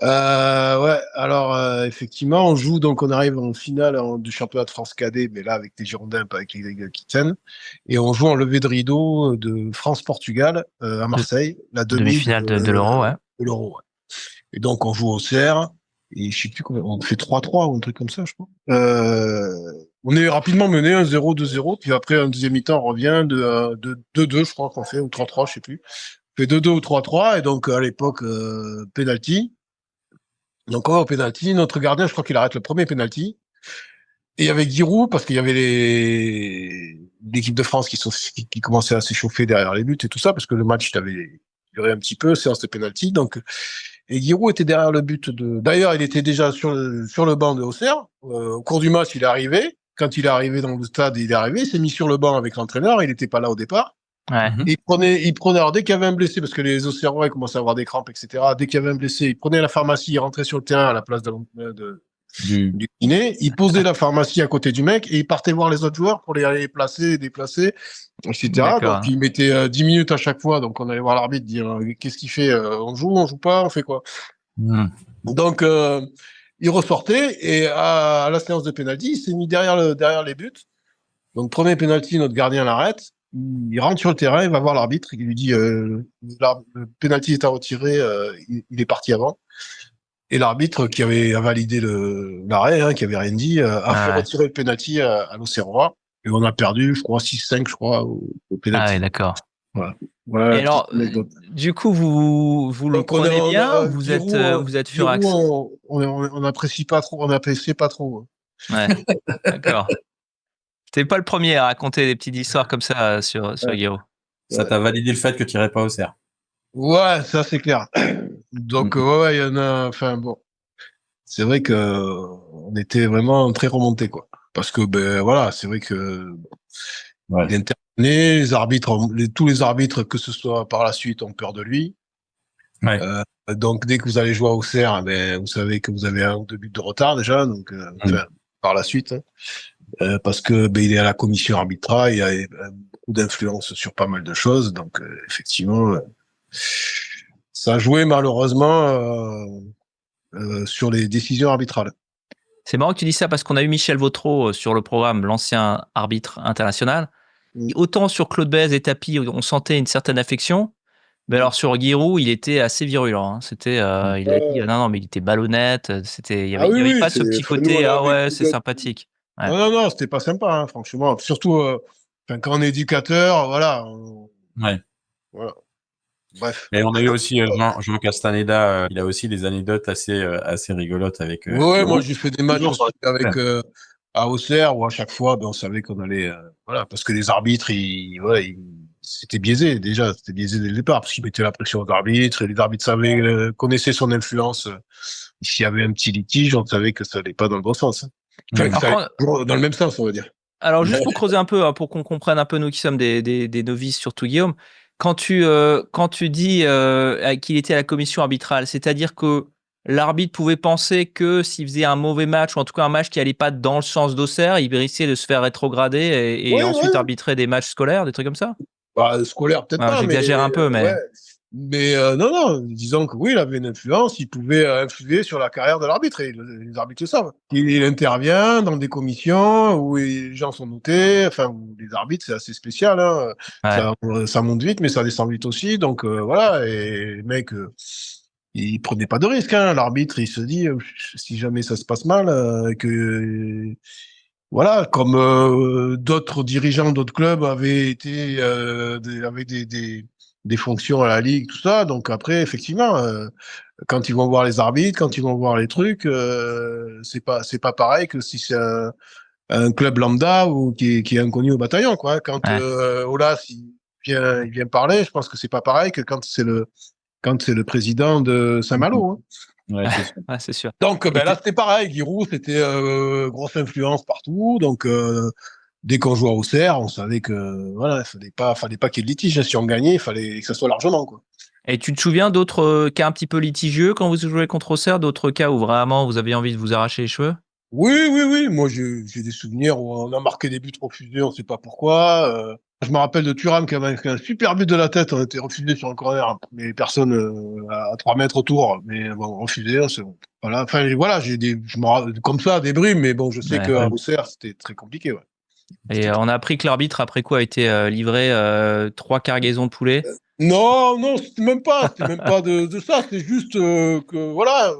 Ouais, alors effectivement, on joue, donc on arrive en finale du championnat de France cadet, mais là avec les Girondins, pas avec les Aquitaine, et on joue en levée de rideau de France-Portugal à Marseille, la demi-finale de l'Euro, ouais. De l'Euro, ouais. Et donc on joue au CR, et je sais plus combien, on fait 3-3 ou un truc comme ça, je crois. On est rapidement mené 1-0, 2-0, puis après un deuxième mi-temps, on revient de 2-2, je crois qu'on fait, ou 3-3, je sais plus. On fait 2-2 ou 3-3, et donc à l'époque, penalty. Donc on va au penalty. Notre gardien, je crois qu'il arrête le premier penalty. Et il y avait Giroud, parce qu'il y avait l'équipe de France qui commençait à s'échauffer derrière les buts et tout ça, parce que le match duré un petit peu, séance de penalty. Donc, et Giroud était derrière le but d'ailleurs, il était déjà sur le banc de Auxerre. Au cours du match, il est arrivé. Quand il est arrivé dans le stade, il s'est mis sur le banc avec l'entraîneur. Il n'était pas là au départ. Ouais. Et il prenait, alors dès qu'il y avait un blessé, parce que les Auxerrois commençaient à avoir des crampes, etc. Dès qu'il y avait un blessé, il prenait la pharmacie, il rentrait sur le terrain à la place du kiné. Il posait la pharmacie à côté du mec et il partait voir les autres joueurs pour les placer, les déplacer, etc. D'accord. Donc il mettait 10 minutes à chaque fois. Donc on allait voir l'arbitre dire qu'est-ce qu'il fait, on joue pas, on fait quoi. Donc il ressortait et à la séance de penalty, il s'est mis derrière les buts. Donc premier penalty, notre gardien l'arrête. Il rentre sur le terrain, il va voir l'arbitre, il lui dit le penalty est à retirer, il est parti avant. Et l'arbitre qui avait validé l'arrêt, qui avait rien dit, a fait retirer le penalty à l'Auxerrois. Et on a perdu, je crois, 6-5, je crois, au penalty. Ah ouais, d'accord. Voilà Et alors, du coup, vous le prenez bien ou vous êtes furax? On n'apprécie pas trop, on n'appréciait pas trop. Ouais, d'accord. T'es pas le premier à raconter des petites histoires comme ça sur Giroud. Ça t'a validé le fait que tu irais pas au CER. Ouais, ça c'est clair. Donc il y en a. Enfin bon, c'est vrai que on était vraiment très remontés quoi. Parce que voilà, c'est vrai que il intervenait, les arbitres, tous les arbitres que ce soit par la suite ont peur de lui. Ouais. Donc dès que vous allez jouer au CER, vous savez que vous avez 1 ou 2 buts de retard déjà. Donc par la suite. Parce que il est à la commission arbitrale, il a beaucoup d'influence sur pas mal de choses, donc effectivement, ça a joué malheureusement sur les décisions arbitrales. C'est marrant que tu dis ça parce qu'on a eu Michel Vautreau sur le programme, l'ancien arbitre international. Autant sur Claude Bèze et Tapi, on sentait une certaine affection, mais alors sur Giroud, il était assez virulent. C'était, il a dit non, mais il était ballonnette. Il y avait pas ce petit côté c'est sympathique. Ouais. Non, c'était pas sympa, franchement. Surtout quand on est éducateur, voilà. Ouais. Voilà. Bref. Et on a eu aussi Jean Castaneda, il a aussi des anecdotes assez rigolotes avec. Moi j'ai fait des matchs avec à Auxerre où à chaque fois on savait qu'on allait parce que les arbitres c'était biaisé déjà, c'était biaisé dès le départ parce qu'ils mettaient la pression aux arbitres et les arbitres connaissaient son influence. S'il y avait un petit litige, on savait que ça allait pas dans le bon sens. Enfin, que ça allait toujours dans le même sens, on va dire. Alors juste pour creuser un peu, pour qu'on comprenne un peu nous qui sommes des novices, surtout Guillaume, quand tu dis qu'il était à la commission arbitrale, c'est-à-dire que l'arbitre pouvait penser que s'il faisait un mauvais match, ou en tout cas un match qui allait pas dans le sens d'Auxerre, il risquait de se faire rétrograder et ensuite arbitrer des matchs scolaires, des trucs comme ça? Scolaire peut-être pas, j'exagère un peu, mais... Mais non, disons que oui, il avait une influence, il pouvait influer sur la carrière de l'arbitre, et les arbitres le savent. Il intervient dans des commissions où les gens sont notés, où les arbitres, c'est assez spécial, ça monte vite, mais ça descend vite aussi, donc voilà, et les mecs, ils prenaient pas de risque, l'arbitre, il se dit, si jamais ça se passe mal, voilà, comme d'autres dirigeants d'autres clubs avaient été avaient des fonctions à la ligue, tout ça. Donc après, effectivement, quand ils vont voir les arbitres, quand ils vont voir les trucs, c'est pas pareil que si c'est un club lambda ou qui est inconnu au bataillon, quoi. Quand Olas il vient parler, je pense que c'est pas pareil que quand c'est le président de Saint-Malo. Ouais, c'est sûr. Donc là c'était pareil, Giroud c'était grosse influence partout, donc dès qu'on jouait au CER, on savait que voilà, fallait pas qu'il y ait de litige, si on gagnait, il fallait que ça soit largement quoi. Et tu te souviens d'autres cas un petit peu litigieux quand vous jouez contre Auxerre, d'autres cas où vraiment vous aviez envie de vous arracher les cheveux? Oui, moi j'ai des souvenirs où on a marqué des buts refusés, on sait pas pourquoi. Je me rappelle de Thuram qui avait un super but de la tête, on était refusé sur un corner, mais personne à 3 mètres autour, mais bon, refusé, voilà, j'ai comme ça, des brimes, mais bon, je sais qu'à Auxerre, c'était très compliqué, ouais. Et on a appris que l'arbitre, après quoi, a été livré 3 cargaisons de poulet. Non, c'était même pas de ça, c'était juste que, voilà,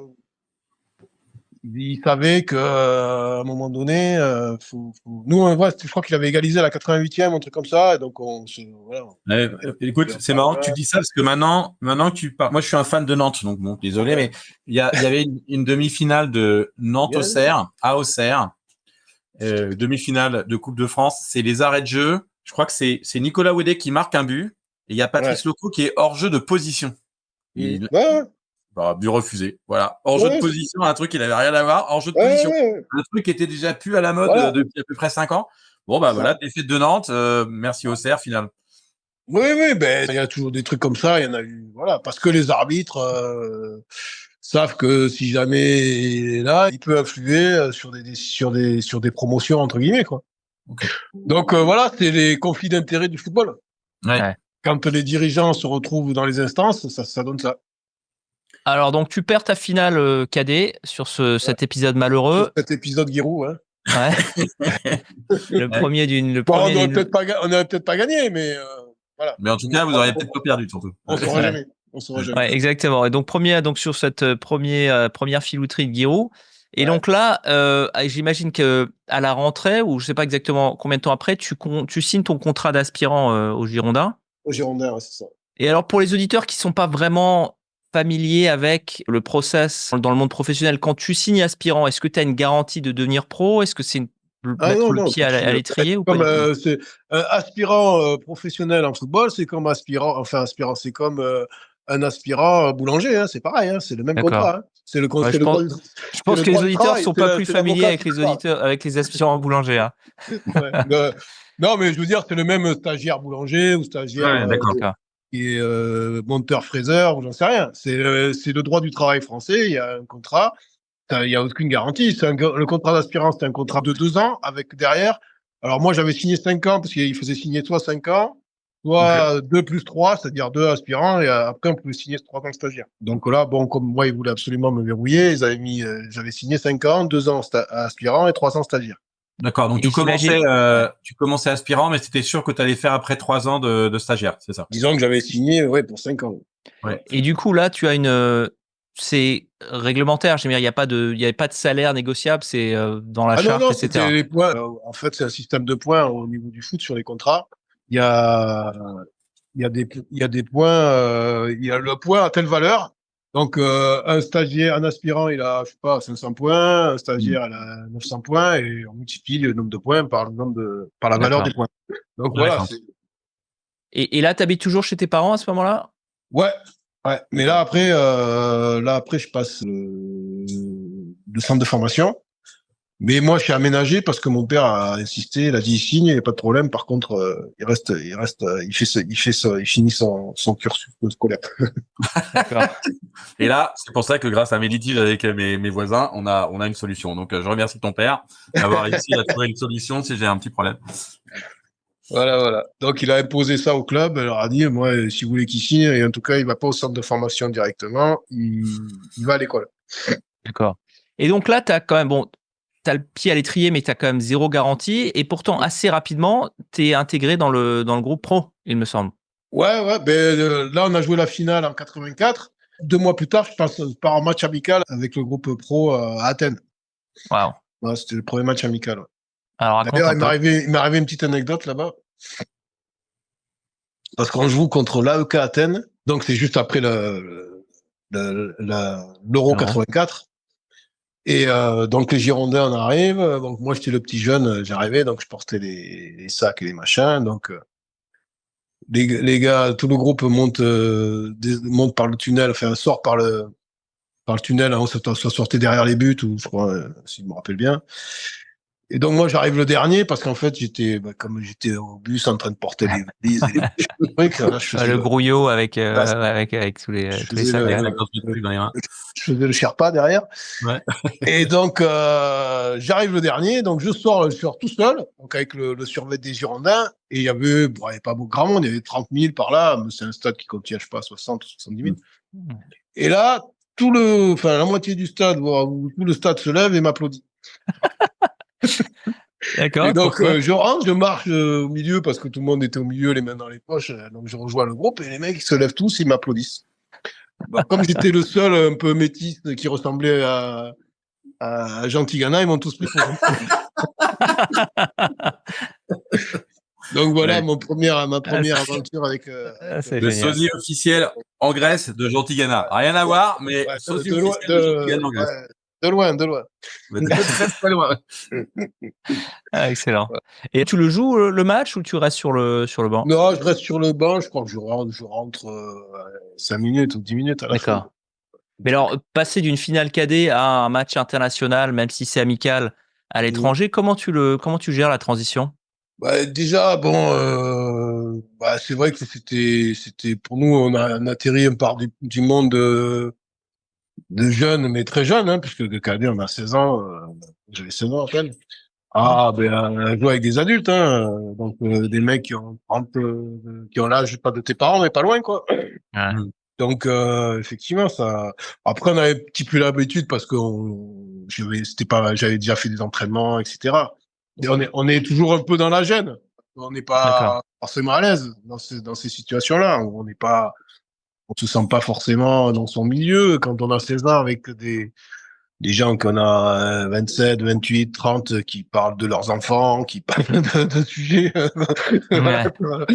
il savait qu'à un moment donné, nous, je crois qu'il avait égalisé à la 88e, un truc comme ça, et donc voilà. Écoute, c'est marrant que tu dis ça parce que maintenant que tu parles, moi je suis un fan de Nantes, donc bon, désolé, mais il y avait une demi-finale de Nantes-Auxerre, à Auxerre, demi-finale de Coupe de France, c'est les arrêts de jeu. Je crois que c'est Nicolas Ouédé qui marque un but Et il y a Patrice Loco qui est hors jeu de position. Il but refusé. Voilà. Hors jeu de position, un truc qui n'avait rien à voir. Hors jeu de position. Un truc qui était déjà plus à la mode depuis à peu près 5 ans. Bon, voilà, défaite de Nantes. Merci au CER, finalement. Oui, il y a toujours des trucs comme ça. Il y en a eu, parce que les arbitres savent que si jamais il est là, il peut influer sur des promotions entre guillemets, quoi. Okay. Donc c'est les conflits d'intérêts du football. Ouais. Quand les dirigeants se retrouvent dans les instances, ça donne ça. Alors donc tu perds ta finale cadet sur cet épisode malheureux. Sur cet épisode Giroud, hein. Ouais. le premier d'une. On n'aurait peut-être pas gagné, mais voilà. Mais en tout cas, vous auriez peut-être pas perdu surtout. On saura jamais. Ouais, exactement. Et donc donc sur cette première filouterie de Giroud. Et donc là, j'imagine que à la rentrée, ou je sais pas exactement combien de temps après, tu signes ton contrat d'aspirant au Girondins. Au Girondins, c'est ça. Et alors pour les auditeurs qui sont pas vraiment familiers avec le process dans le monde professionnel, quand tu signes aspirant, est-ce que tu as une garantie de devenir pro? Est-ce que c'est mettre le pied à l'étrier ou pas? C'est aspirant professionnel en football, c'est comme c'est comme un aspirant boulanger, hein, c'est pareil, hein, c'est le même contrat. Hein. C'est le je pense que les auditeurs sont pas plus familiers avec les aspirants boulangers. Hein. Non, mais je veux dire, c'est le même stagiaire boulanger ou stagiaire qui est monteur-fraiseur, ou j'en sais rien. C'est le droit du travail français, il y a un contrat. Il n'y a aucune garantie. Le contrat d'aspirant, c'est un contrat de 2 ans avec derrière. Alors moi, j'avais signé 5 ans parce qu'il faisait signer soit 5 ans, soit 2 plus 3, c'est-à-dire 2 aspirants, et après, on pouvait signer 3 ans stagiaire. Donc là, comme moi, ils voulaient absolument me verrouiller, j'avais signé 5 ans, 2 ans aspirant et 3 ans stagiaire. D'accord, donc tu commençais aspirant, mais c'était sûr que tu allais faire après 3 ans de stagiaire, c'est ça? Disons que j'avais signé pour 5 ans. Ouais. Et du coup, là, tu as c'est réglementaire, il n'y avait pas de salaire négociable, c'est dans la charte, etc. C'était les points. En fait, c'est un système de points au niveau du foot sur les contrats. Il y a des points, il y a le point à telle valeur. Donc, un aspirant, il a, je sais pas, 500 points, un stagiaire, il a 900 points, et on multiplie le nombre de points par la valeur des points. Donc, voilà. Et là, tu habites toujours chez tes parents à ce moment-là? Ouais. Mais là, après, je passe le centre de formation. Mais moi, je suis aménagé parce que mon père a insisté, il a dit il signe, il n'y a pas de problème. Par contre, il finit son cursus scolaire. D'accord. Et là, c'est pour ça que grâce à mes litiges avec mes voisins, on a une solution. Donc, je remercie ton père d'avoir réussi à trouver une solution si j'ai un petit problème. Voilà. Donc, il a imposé ça au club. Il leur a dit, moi, si vous voulez qu'il signe, et en tout cas, il va pas au centre de formation directement, il va à l'école. D'accord. Et donc là, t'as quand même, t'as le pied à l'étrier, mais t'as quand même 0 garantie. Et pourtant, assez rapidement, t'es intégré dans le groupe pro, il me semble. Ouais. Là, on a joué la finale en 84. 2 mois plus tard, je passe par un match amical avec le groupe pro à Athènes. Waouh. Ouais, c'était le premier match amical. Ouais. Alors, d'ailleurs, il m'est arrivé une petite anecdote là-bas. Parce qu'on joue contre l'AEK Athènes. Donc, c'est juste après l'Euro 84. Et donc, les Girondins en arrivent. Donc, moi, j'étais le petit jeune, j'arrivais. Donc, je portais les sacs et les machins. Donc, les gars, tout le groupe monte par le tunnel, sort par le tunnel, hein, ça sortait derrière les buts, ou je crois, si je me rappelle bien. Et donc moi j'arrive le dernier parce qu'en fait comme j'étais au bus en train de porter les valises et les trucs, là, le grouillot avec tous les sacs. Je faisais le Sherpa derrière. Ouais. Et donc j'arrive le dernier, donc je sors tout seul, donc avec le survêt des Girondins, et il y avait pas beaucoup grand monde, il y avait 30 000 par là, mais c'est un stade qui contient, je sais pas, 60 ou 70 000. Et là, la moitié du stade, tout le stade se lève et m'applaudit. D'accord. Et donc, je rentre, je marche au milieu parce que tout le monde était au milieu, les mains dans les poches. Donc, je rejoins le groupe et les mecs, ils se lèvent tous, ils m'applaudissent. Comme j'étais le seul un peu métis qui ressemblait à Jean Tigana, ils m'ont tous pris pour Donc voilà ma première aventure avec le sosie officiel en Grèce de Jean Tigana. Rien à voir, mais sosie officiel de Jean Tigana en Grèce. De loin, de loin. Mais très très loin. Ah, excellent. Et tu le joues le match ou tu restes sur le banc? Non, je reste sur le banc. Je crois que je rentre 5 minutes ou 10 minutes à la fin. D'accord. Mais alors, passer d'une finale cadet à un match international, même si c'est amical, à l'étranger, comment tu gères la transition? Bah, déjà, bon, c'est vrai que c'était pour nous, on a atterri par du monde de jeunes, mais très jeunes, hein, puisque de cadet, on a 16 ans, j'avais 16 ans à peine. Ah, jouer avec des adultes, hein, donc des mecs qui ont 30, qui ont l'âge pas de tes parents, mais pas loin, quoi. Ouais. Mm. Donc effectivement, ça. Après, on avait un petit peu l'habitude parce que j'avais déjà fait des entraînements, etc. Et on est toujours un peu dans la gêne. On n'est D'accord. pas forcément à l'aise dans ces situations-là. On se sent pas forcément dans son milieu quand on a 16 ans avec des gens qu'on a 27, 28, 30 qui parlent de leurs enfants, qui parlent de sujets. Voilà. Ouais.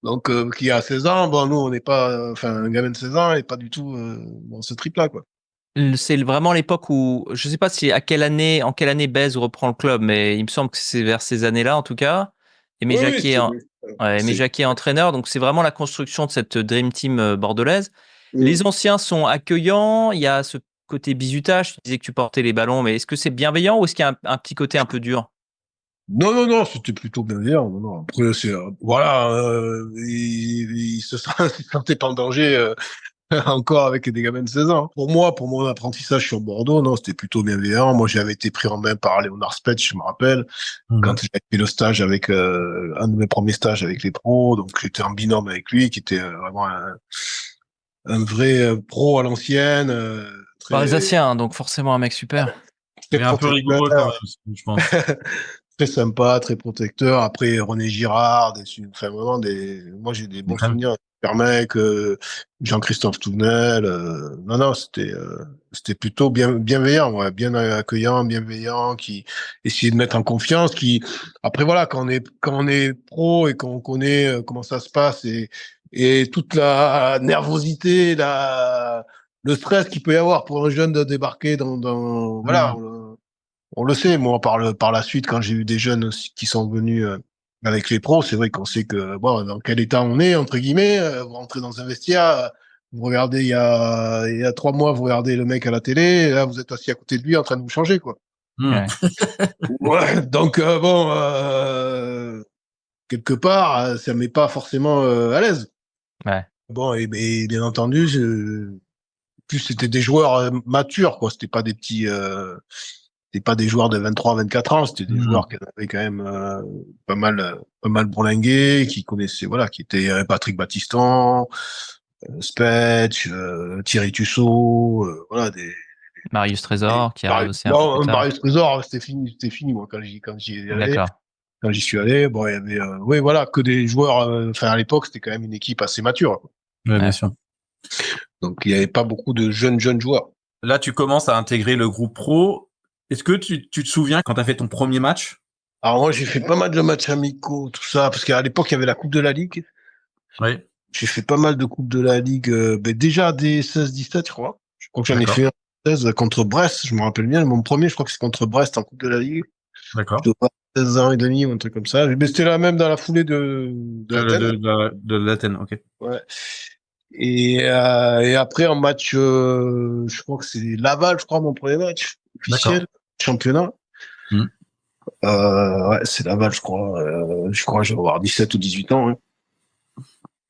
Donc, qui a 16 ans, bon, nous, on n'est pas, enfin, un gamin de 16 ans n'est pas du tout dans ce trip-là, quoi. C'est vraiment l'époque où, je sais pas si en quelle année Bez reprend le club, mais il me semble que c'est vers ces années-là, en tout cas. Aimé Oui, oui, Jacquet, Aimé c'est, Jacquet est entraîneur, donc c'est vraiment la construction de cette Dream Team bordelaise. Mm. Les anciens sont accueillants, il y a ce côté bizutage, tu disais que tu portais les ballons, mais est-ce que c'est bienveillant ou est-ce qu'il y a un petit côté un peu dur? Non, non, non, c'était plutôt bienveillant. Non, non. Après, voilà, il se sentait pas en danger, encore avec des gamins de 16 ans. Pour moi, pour mon apprentissage sur Bordeaux, non, c'était plutôt bienveillant. Moi, j'avais été pris en main par Léonard Spetz, je me rappelle, Mhm. quand j'ai fait le stage avec, un de mes premiers stages avec les pros. Donc, j'étais en binôme avec lui, qui était vraiment un vrai pro à l'ancienne, très, Alsacien, hein, donc forcément un mec super. très Mais un peu protecteur, rigoureux quand même, je pense. très sympa, très protecteur. Après, René Girard, enfin, vraiment moi, j'ai des bons Crème. souvenirs. Super mec, Jean-Christophe Touvenel, non, non, c'était plutôt bienveillant, ouais, bien accueillant, bienveillant, qui essayait de mettre en confiance, après, voilà, quand on est pro et qu'on connaît comment ça se passe et toute la nervosité, le stress qu'il peut y avoir pour un jeune de débarquer voilà, Mhm. on le sait, moi, par la suite, quand j'ai eu des jeunes aussi qui sont venus avec les pros, c'est vrai qu'on sait que, bon, dans quel état on est, entre guillemets, vous rentrez dans un vestiaire, vous regardez, il y a 3 mois, vous regardez le mec à la télé, et là, vous êtes assis à côté de lui en train de vous changer, quoi. Mhm. Ouais. Ouais, donc, bon, quelque part, ça met pas forcément à l'aise. Ouais. Bon, et bien entendu, plus c'était des joueurs matures, quoi. C'était pas des joueurs de 23, 24 ans, c'était des Mhm. joueurs qui avaient quand même pas mal bourlingué, qui connaissaient, voilà, qui étaient Patrick Battiston, Spetch, Thierry Tussaud, voilà, Marius Trésor, qui arrive aussi un peu plus Bon, tard. Marius Trésor, c'était fini, moi, D'accord. quand j'y suis allé, bon, il y avait, oui, voilà, que des joueurs, enfin, à l'époque, c'était quand même une équipe assez mature, quoi. Ouais, bien Ouais. sûr. Donc, il y avait pas beaucoup de jeunes joueurs. Là, tu commences à intégrer le groupe pro. Est-ce que tu te souviens quand tu as fait ton premier match? Alors, moi, j'ai fait pas mal de matchs amicaux, tout ça, parce qu'à l'époque, il y avait la Coupe de la Ligue. Oui, J'ai fait pas mal de coupes de la Ligue, déjà des 16-17, je crois. Je crois que j'en ai d'accord, fait un 16 contre Brest, je me rappelle bien. Mon premier, je crois que c'est contre Brest en Coupe de la Ligue. Je d'accord. dois avoir 16 ans et demi ou un truc comme ça. Mais c'était là même dans la foulée de Athènes. De l'Athènes, ok. Ouais. Et après, en match, je crois que c'est Laval, je crois, mon premier match D'accord. officiel, championnat. Mhm. Ouais, c'est Laval, je crois. Je crois que je vais avoir 17 ou 18 ans, hein.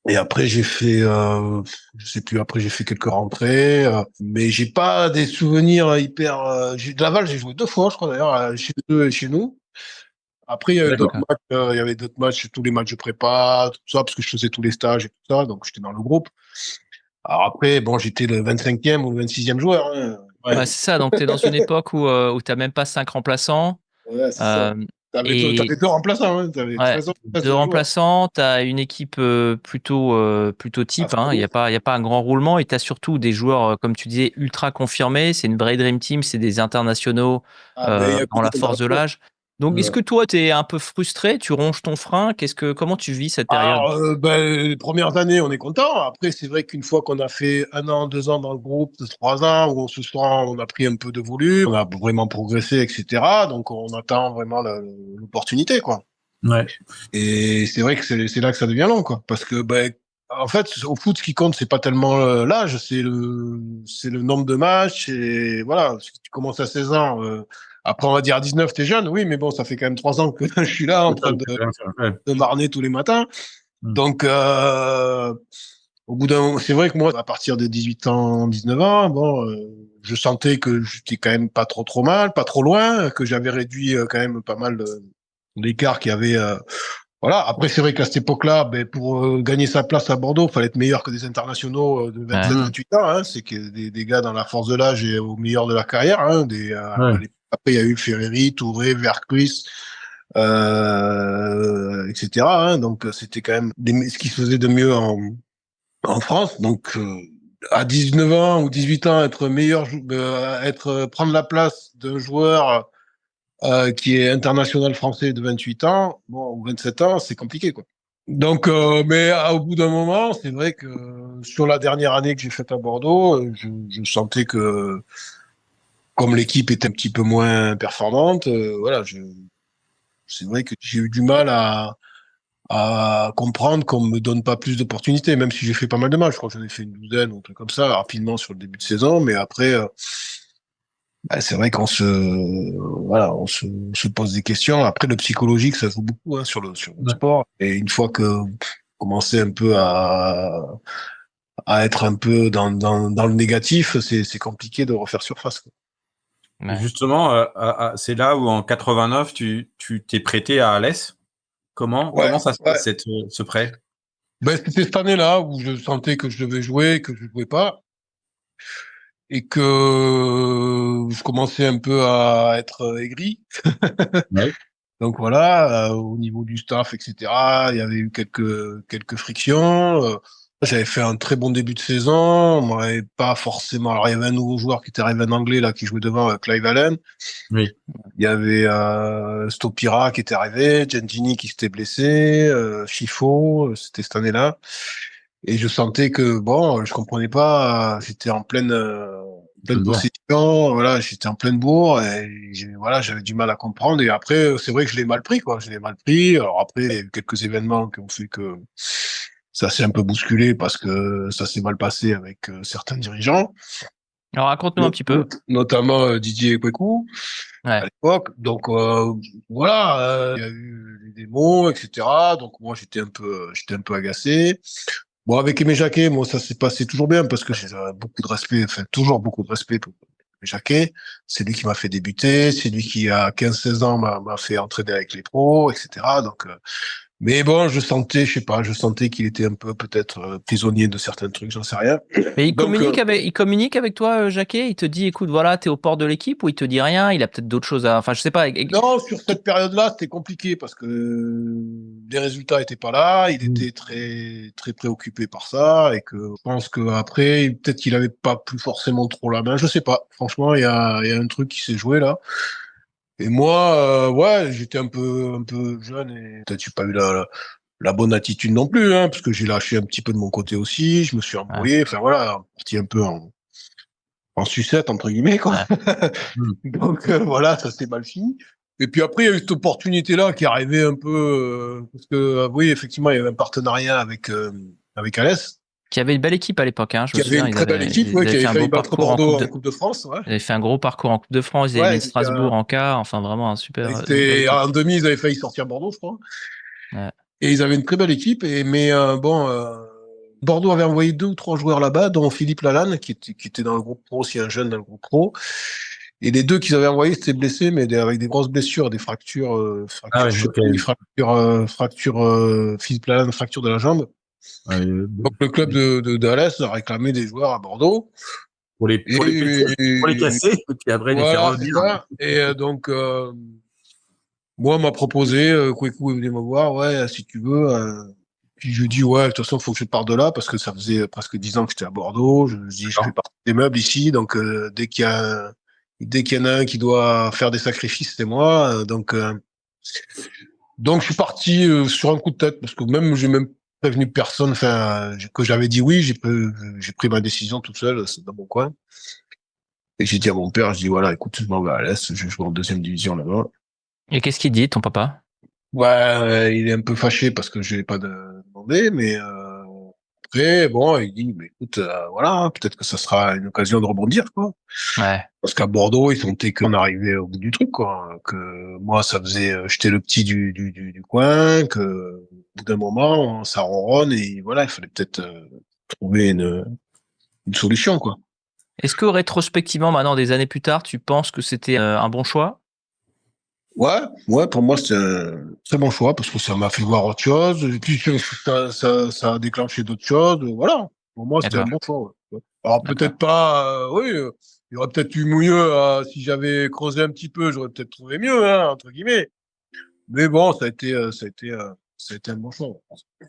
Et après, je sais plus, après, j'ai fait quelques rentrées, mais j'ai pas des souvenirs hyper, de Laval, j'ai joué 2 fois, je crois, d'ailleurs, chez eux et chez nous. Après, D'accord. il y avait d'autres matchs, tous les matchs de prépa, tout ça, parce que je faisais tous les stages et tout ça, donc j'étais dans le groupe. Alors après, bon, j'étais le 25e ou le 26e joueur, hein. Ouais. Ouais, c'est ça. Donc, tu es dans une époque où tu n'as même pas 5 remplaçants. Ouais, c'est ça. euh, T'avais et 2 remplaçants, hein. T'avais ouais, 2 13 joueurs. remplaçants. Tu as une équipe plutôt Ah, type. Hein. c'était Il n'y lourd. a pas, il y a pas un grand roulement. Et tu as surtout des joueurs, comme tu disais, ultra confirmés. C'est une vraie Dream Team. C'est des internationaux Ah, ben, il y a que dans des la force de internationaux. l'âge. Donc, est-ce que toi, tu es un peu frustré? Tu ronges ton frein? Comment tu vis cette période? Alors, les premières années, on est content. Après, c'est vrai qu'une fois qu'on a fait 1 an, 2 ans dans le groupe, 3 ans, où on se sent, on a pris un peu de volume, on a vraiment progressé, etc. Donc, on attend vraiment l'opportunité, quoi. Ouais. Et c'est vrai que c'est là que ça devient long, quoi. Parce que, en fait, au foot, ce qui compte, c'est pas tellement l'âge, c'est le nombre de matchs. Et voilà, si tu commences à 16 ans, après, on va dire à 19, t'es jeune, oui, mais bon, ça fait quand même 3 ans que je suis là en train Ouais. de marner tous les matins. Mm. Donc, au bout d'un moment, c'est vrai que moi, à partir de 18 ans, 19 ans, bon, je sentais que j'étais quand même pas trop mal, pas trop loin, que j'avais réduit quand même pas mal l'écart qu'il y avait. Voilà. Après, c'est vrai qu'à cette époque-là, pour gagner sa place à Bordeaux, il fallait être meilleur que des internationaux de Ouais. 27, 28 ans. Hein. C'est que des gars dans la force de l'âge et au meilleur de la carrière. Hein. Ouais. Après, il y a eu Ferreri, Touré, Vercruis, etc. Hein. Donc, c'était quand même ce qui se faisait de mieux en France. Donc, à 19 ans ou 18 ans, être meilleur, prendre la place d'un joueur qui est international français de 28 ans, bon, ou 27 ans, c'est compliqué, quoi. Donc, mais au bout d'un moment, c'est vrai que sur la dernière année que j'ai faite à Bordeaux, je sentais que comme l'équipe était un petit peu moins performante, voilà, c'est vrai que j'ai eu du mal à comprendre qu'on me donne pas plus d'opportunités, même si j'ai fait pas mal de matchs. Je crois que j'en ai fait une douzaine ou un truc comme ça, rapidement sur le début de saison, mais après, c'est vrai qu'on voilà, on se pose des questions. Après, le psychologique, ça joue beaucoup hein, sur le Ouais. sport. Et une fois que vous commencez un peu à être un peu dans le négatif, c'est compliqué de refaire surface, quoi. Et Ouais. justement, c'est là où en 89, tu t'es prêté à Alès. Ouais, Comment ça se ouais. passe ce prêt? C'était cette année-là où je sentais que je devais jouer, que je jouais pas, et que je commençais un peu à être aigri. Ouais. Donc voilà, au niveau du staff, etc., il y avait eu quelques frictions. J'avais fait un très bon début de saison. On m'avait pas forcément. Alors il y avait un nouveau joueur qui était arrivé en anglais là, qui jouait devant Clive Allen. Oui. Il y avait Stopira qui était arrivé, Gengini qui s'était blessé, Chifo, c'était cette année-là. Et je sentais que bon, je comprenais pas. J'étais en pleine Bon. possession, voilà, j'étais en pleine bourre et voilà, j'avais du mal à comprendre. Et après, c'est vrai que je l'ai mal pris, quoi. Je l'ai mal pris. Alors après, il y a eu quelques événements qui ont fait que ça s'est un peu bousculé parce que ça s'est mal passé avec certains dirigeants, Alors, raconte-nous un petit peu. notamment Didier Kwekou Ouais. à l'époque. Donc voilà, il y a eu des démos, etc. Donc moi j'étais un peu agacé. Bon, avec Aimé Jacquet, moi, ça s'est passé toujours bien parce que j'ai beaucoup de respect, enfin, toujours beaucoup de respect pour Aimé Jacquet. C'est lui qui m'a fait débuter, c'est lui qui, à 15-16 ans, m'a fait entraîner avec les pros, etc. Donc, mais bon, je sais pas, je sentais qu'il était un peu, peut-être, prisonnier de certains trucs, j'en sais rien. Mais Donc, il communique avec toi, Jacquet? Il te dit, écoute, voilà, t'es au port de l'équipe, ou il te dit rien? Il a peut-être d'autres choses à. Enfin, je sais pas. non, sur cette période-là, c'était compliqué parce que les résultats étaient pas là. Il Mm. était très préoccupé par ça et que je pense que après, peut-être qu'il avait pas plus forcément trop la main. Je sais pas. Franchement, il y a un truc qui s'est joué là. Et moi, ouais, j'étais un peu jeune et peut-être j'ai pas eu la bonne attitude non plus, hein, parce que j'ai lâché un petit peu de mon côté aussi. Je me suis Ouais, embrouillé. Enfin voilà, parti un peu en sucette entre guillemets quoi. ouais. Mm. Donc voilà, ça s'est mal fini. Et puis après, il y a eu cette opportunité-là qui arrivait un peu parce que oui, effectivement, il y avait un partenariat avec Alès, Qui avait une belle équipe à l'époque, hein, je me qui avait souviens. une très belle équipe, Ils ouais, avaient qui avait fait un beau failli battre parcours en Bordeaux en Coupe de France, ouais. Ils avaient fait un gros parcours en Coupe de France. Ils avaient Ouais, mis Strasbourg en quart. Enfin, vraiment un super, une belle c'était équipe. en demi, ils avaient failli sortir Bordeaux, je crois. Ouais. Et ils avaient une très belle équipe. Mais bon, Bordeaux avait envoyé 2 ou 3 joueurs là-bas, dont Philippe Lalanne, qui était dans le groupe pro, aussi un jeune dans le groupe pro. Et les 2 qu'ils avaient envoyés, c'était blessés, mais avec des grosses blessures, des fractures, Ah fractures oui, ok. chevilles, fractures, Philippe Lalanne, fracture de la jambe. Donc le club de Alès a réclamé des joueurs à Bordeaux. pour les péter, pour les Et casser, et puis après les faire voilà, c'est revenir. ça. Et donc, moi, on m'a proposé, Kwekou est venu me voir, ouais, si tu veux. Puis je lui dis, ouais, de toute façon, il faut que je parte de là, parce que ça faisait presque 10 ans que j'étais à Bordeaux. Je dis, je fais D'accord. partie des meubles ici, donc dès qu'il y en a un qui doit faire des sacrifices, c'est moi. Donc, Donc je suis parti sur un coup de tête parce que même j'ai même prévenu personne. Enfin, que j'avais dit oui, j'ai pris ma décision tout seul, c'est dans mon coin. Et j'ai dit à mon père, je dis voilà, écoute, je m'en vais à l'Est, je joue en deuxième division là-bas. Et qu'est-ce qu'il dit, ton papa? Ouais, il est un peu fâché parce que je l'ai pas demandé, mais après, bon, il dit, mais écoute, voilà, peut-être que ça sera une occasion de rebondir, quoi. Ouais. Parce qu'à Bordeaux, ils sentaient qu'on arrivait au bout du truc, quoi. Que moi, ça faisait, j'étais le petit du coin, que au bout d'un moment, ça ronronne et voilà, il fallait peut-être trouver une solution, quoi. Est-ce que rétrospectivement, maintenant des années plus tard, tu penses que c'était un bon choix? Ouais, pour moi, c'était un très bon choix parce que ça m'a fait voir autre chose. Et puis, ça a déclenché d'autres choses. Voilà. Pour moi, c'était un D'accord. bon choix. Ouais. Alors, D'accord. peut-être pas, oui, il y aurait peut-être eu mieux, si j'avais creusé un petit peu, j'aurais peut-être trouvé mieux, hein, entre guillemets. Mais bon, ça a été un bon choix.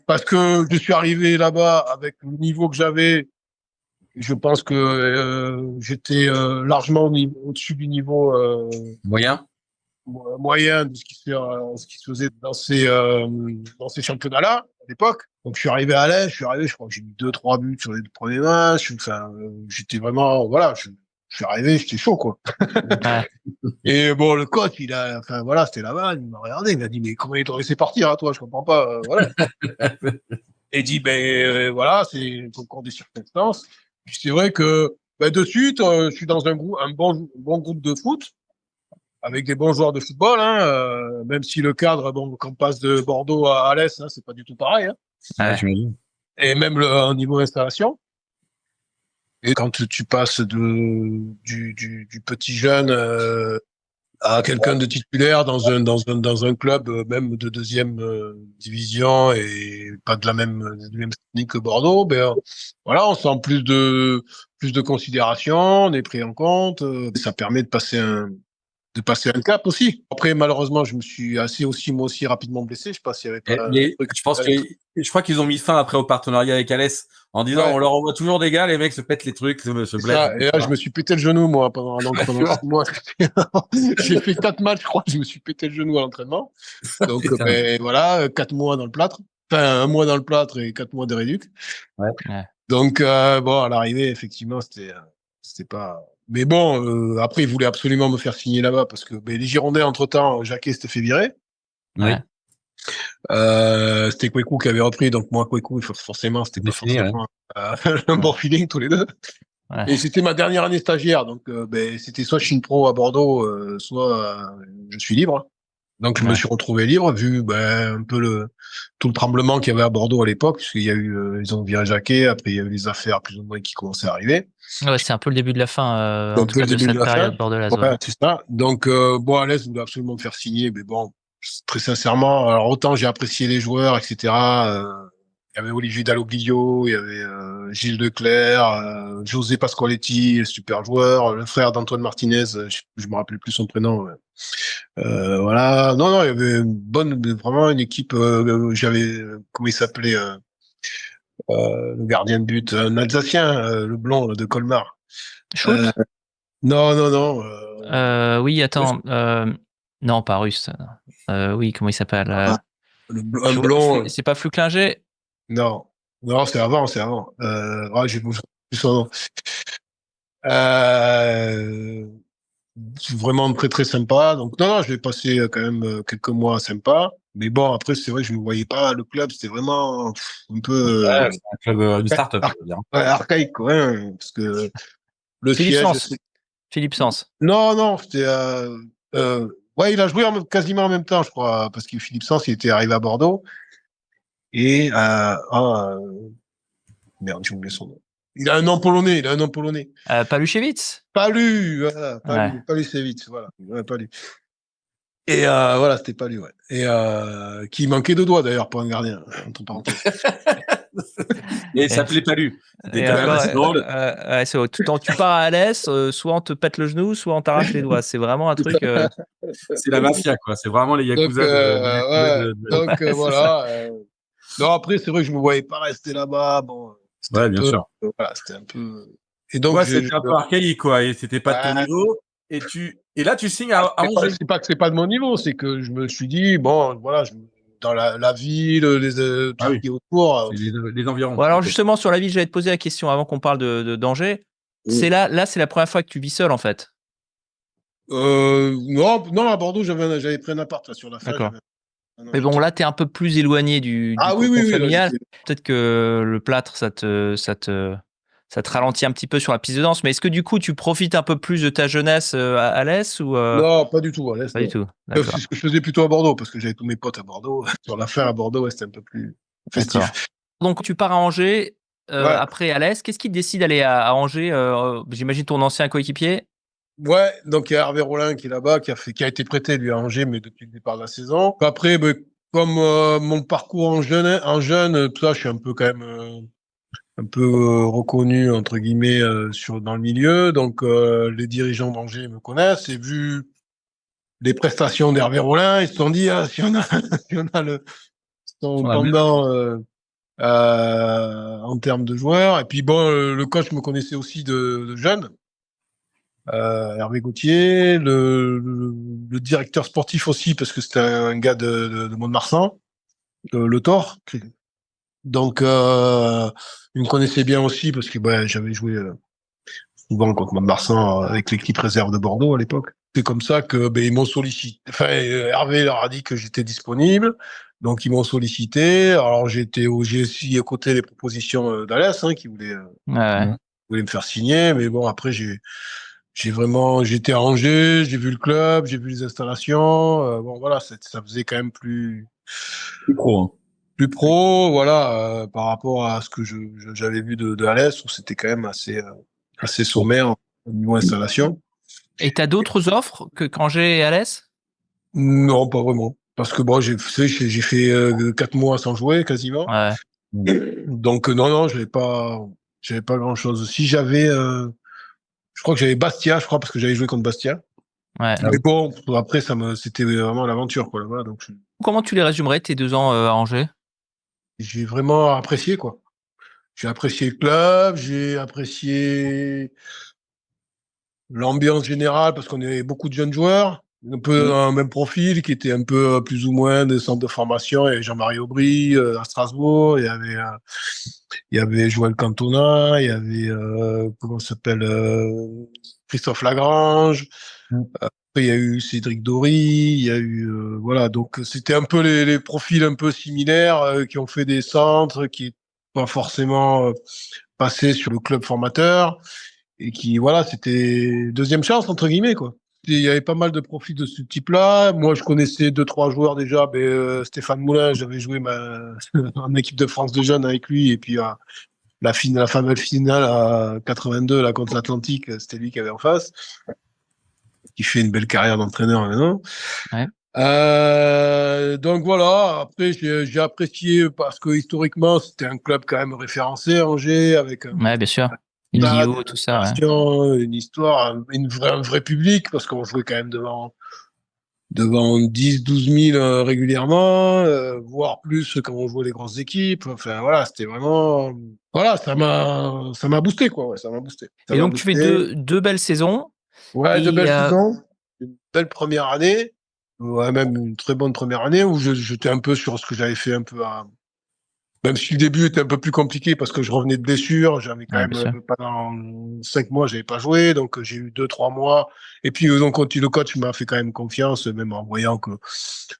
Parce que je suis arrivé là-bas avec le niveau que j'avais. Je pense que j'étais largement au-dessus du niveau Moyen. moyen de ce qui se faisait dans ces championnats-là à l'époque. Donc je suis arrivé à l'Est, je crois que j'ai mis 2-3 buts sur les 2 premiers matchs. Enfin, j'étais vraiment, voilà, je suis arrivé, j'étais chaud quoi. Ouais. Et bon, le coach, enfin voilà, c'était là-bas, il m'a regardé, il m'a dit mais comment ils t'ont laissé partir à toi, je comprends pas, voilà. Et il dit ben voilà, c'est le concours des circonstances. Puis c'est vrai que ben, de suite, je suis dans un bon groupe de foot avec des bons joueurs de football, hein, même si le cadre, bon, quand on passe de Bordeaux à l'Est, hein, c'est pas du tout pareil, hein, Ouais, Ouais. j'imagine. et même au niveau installation. Et quand tu passes du petit jeune à quelqu'un de titulaire dans un club même de deuxième division et pas de la même du même technique que Bordeaux, ben voilà, on sent plus de considération, on est pris en compte, ça permet de passer un cap aussi. Après, malheureusement, je me suis moi aussi rapidement blessé. Je sais pas s'il y avait pas un truc. Je crois qu'ils ont mis fin après au partenariat avec Alès en disant Ouais, on leur envoie toujours des gars, les mecs se pètent les trucs, se c'est blessent, ça. Et là, je etc. me suis pété le genou, moi, pendant 6 mois. J'ai fait 4 matchs, je crois. Je me suis pété le genou à l'entraînement. Donc, Putain. ben, voilà, 4 mois dans le plâtre. Enfin, un mois dans le plâtre et 4 mois de réduc. Ouais. Ouais. Donc, bon, à l'arrivée, effectivement, c'était pas. Mais bon, après, ils voulaient absolument me faire signer là-bas parce que ben, les Girondins, entre-temps, Jacquet s'était fait virer. Oui. Ouais. C'était Kweku qui avait repris, donc moi, Kweku, forcément, c'était pas Défini, ouais. forcément un bon feeling tous les deux. Ouais. Et c'était ma dernière année stagiaire, donc ben, c'était soit je suis une pro à Bordeaux, soit je suis libre. Donc je me Ouais. suis retrouvé libre, vu ben, un peu tout le tremblement qu'il y avait à Bordeaux à l'époque, puisqu'il y a eu, ils ont viré Jacquet, après il y a eu les affaires plus ou moins qui commençaient à arriver. Ouais, c'est un peu le début de la fin, en Un tout peu cas le de début de cette la fin. période bordelaise. Ouais. Ouais, c'est ça. Donc bon, Alès voulait absolument me faire signer, mais bon, très sincèrement, alors autant j'ai apprécié les joueurs, etc. Il y avait Olivier Dalloglio, il y avait Gilles Leclerc, José Pasqualetti, super joueur, le frère d'Antoine Martinez, je me rappelle plus son prénom. Ouais. Voilà, non, il y avait vraiment une équipe. J'avais, comment il s'appelait, le gardien de but, un Alsacien, le blond là, de Colmar. Euh, Schultz? non. Oui, attends. Non, pas russe. Oui, comment il s'appelle? Un blond. C'est pas Flucklinger? Non, non, c'est avant, c'est avant. J'ai plus son nom. Euh, vraiment très très sympa. Donc non, je vais passer quand même quelques mois sympas. Mais bon, après c'est vrai que je ne voyais pas le club. C'était vraiment un peu Ouais, c'est un club, une start-up, je veux dire. archaïque, quoi, hein, parce que le Philippe siège. Sens. Philippe Sens. Non, c'était. Ouais, il a joué quasiment en même temps, je crois, parce que Philippe Sens, il était arrivé à Bordeaux et merde, j'ai oublié son nom. Il a un nom polonais, Paluszewicz? Palu, voilà, Ouais. Palu c'est vite, voilà. Ouais, Palu. Et voilà, c'était Palu, ouais. Et qui manquait de doigts d'ailleurs pour un gardien, entre parenthèses. Et il Et, s'appelait Palu. C'était et quand même encore, assez drôle. tu pars à Alès, soit on te pète le genou, soit on t'arrache les doigts. C'est vraiment un truc. C'est la mafia, quoi. C'est vraiment les Donc, yakuza ouais, de- donc Ouais, c'est ça. voilà. Non, après, c'est vrai que je me voyais pas rester là-bas. Bon, c'était Ouais, un bien peu, sûr. voilà, c'était un peu. Et donc, Ouais, c'était un peu archaïque, quoi. Et c'était pas de ton ouais, niveau. Et là, tu signes à Angers. C'est pas que c'est pas de mon niveau, c'est que je me suis dit, bon, voilà, dans la ville, tout ce qui est autour. Les environs. Bon, alors Ok. justement, sur la ville, j'allais te poser la question avant qu'on parle d'Angers. C'est là, c'est la première fois que tu vis seul, en fait. Non, non, à Bordeaux, j'avais pris un appart là, sur la fin. D'accord. Non, Mais bon, là, tu es un peu plus éloigné du ah oui, cocon oui, oui, là, familial. Peut-être que le plâtre, ça te ralentit un petit peu sur la piste de danse. Mais est-ce que du coup, tu profites un peu plus de ta jeunesse à l'Est ou non, pas du tout, à l'Est, pas du non. tout? C'est D'accord. ce que je faisais plutôt à Bordeaux, parce que j'avais tous mes potes à Bordeaux. Sur la fin, à Bordeaux, ouais, c'était un peu plus D'accord. festif. Donc, tu pars à Angers, Ouais, après à l'Est. Qu'est-ce qui te décide d'aller à Angers? J'imagine ton ancien coéquipier. ouais, donc il y a Hervé Rollin qui est là-bas, qui a été prêté, lui, à Angers, mais depuis le départ de la saison. Après, ben, comme mon parcours en jeune, tout ça, je suis un peu quand même un peu reconnu entre guillemets dans le milieu, donc les dirigeants d'Angers me connaissent et vu les prestations d'Hervé Rollin, ils se sont dit ah, si on a si on a son Sur la même. pendant en termes de joueurs et puis bon le coach me connaissait aussi de jeune, Hervé Gauthier, le directeur sportif aussi parce que c'était un gars de Mont-de-Marsan, Le Thor. Donc, il me connaissait bien aussi parce que j'avais joué souvent contre Mont-de-Marsan avec l'équipe réserve de Bordeaux à l'époque. C'est comme ça que ils m'ont sollicité. Enfin, Hervé leur a dit que j'étais disponible, donc ils m'ont sollicité. Alors j'ai aussi écouté les propositions d'Alès qui Ouais. voulait me faire signer, mais bon après j'étais à Angers, j'ai vu le club, j'ai vu les installations. Bon voilà, ça faisait quand même Plus pro. Hein. plus pro, voilà, par rapport à ce que j'avais vu de Alès, où c'était quand même assez sommaire au niveau installation. Et t'as d'autres offres que qu'Angers et Alès? Non, pas vraiment. Parce que bon, j'ai fait 4 mois sans jouer quasiment. Ouais. Donc non, non, j'avais pas grand-chose. Si j'avais, je crois que j'avais Bastia, je crois, parce que j'avais joué contre Bastia. Ouais. Mais bon, après, c'était vraiment l'aventure, quoi, là-bas. Donc Comment tu les résumerais tes 2 ans à Angers? j'ai vraiment apprécié, quoi. J'ai apprécié le club, j'ai apprécié l'ambiance générale parce qu'on avait beaucoup de jeunes joueurs, un peu dans le même profil, qui étaient un peu plus ou moins des centres de formation. Il y avait Jean-Marie Aubry à Strasbourg, il y avait Joël Cantona, il y avait comment ça s'appelle Christophe Lagrange. Après, il y a eu Cédric Dory, il y a eu voilà, donc c'était un peu les profils un peu similaires qui ont fait des centres, qui pas forcément passé sur le club formateur et qui, voilà, c'était deuxième chance, entre guillemets, quoi. Il y avait pas mal de profils de ce type-là. Moi, je connaissais 2, 3 joueurs déjà. Stéphane Moulin, j'avais joué en équipe de France de jeunes avec lui. Et puis, la fameuse finale à 82, là, contre l'Atlantique, c'était lui qui avait en face, qui fait une belle carrière d'entraîneur maintenant. Ouais. Donc voilà, après j'ai apprécié parce que historiquement c'était un club quand même référencé, Angers, avec Ouais, bien sûr. stade, Lio, tout ça, ouais. une histoire, un vrai public, parce qu'on jouait quand même devant 10, 12 000 régulièrement, voire plus quand on jouait les grosses équipes. Enfin voilà, c'était vraiment, voilà, ça m'a boosté, quoi. Ouais, ça m'a boosté. Ça Et m'a donc, tu fais boosté. deux belles saisons. Ouais, de Et belles saisons, une belle première année, ouais, même une très bonne première année où j'étais un peu sur ce que j'avais fait un peu même si le début était un peu plus compliqué parce que je revenais de blessure, j'avais quand ouais, bien même sûr. pendant 5 mois, j'avais pas joué, donc j'ai eu 2, 3 mois. Et puis donc le coach m'a fait quand même confiance, même en voyant que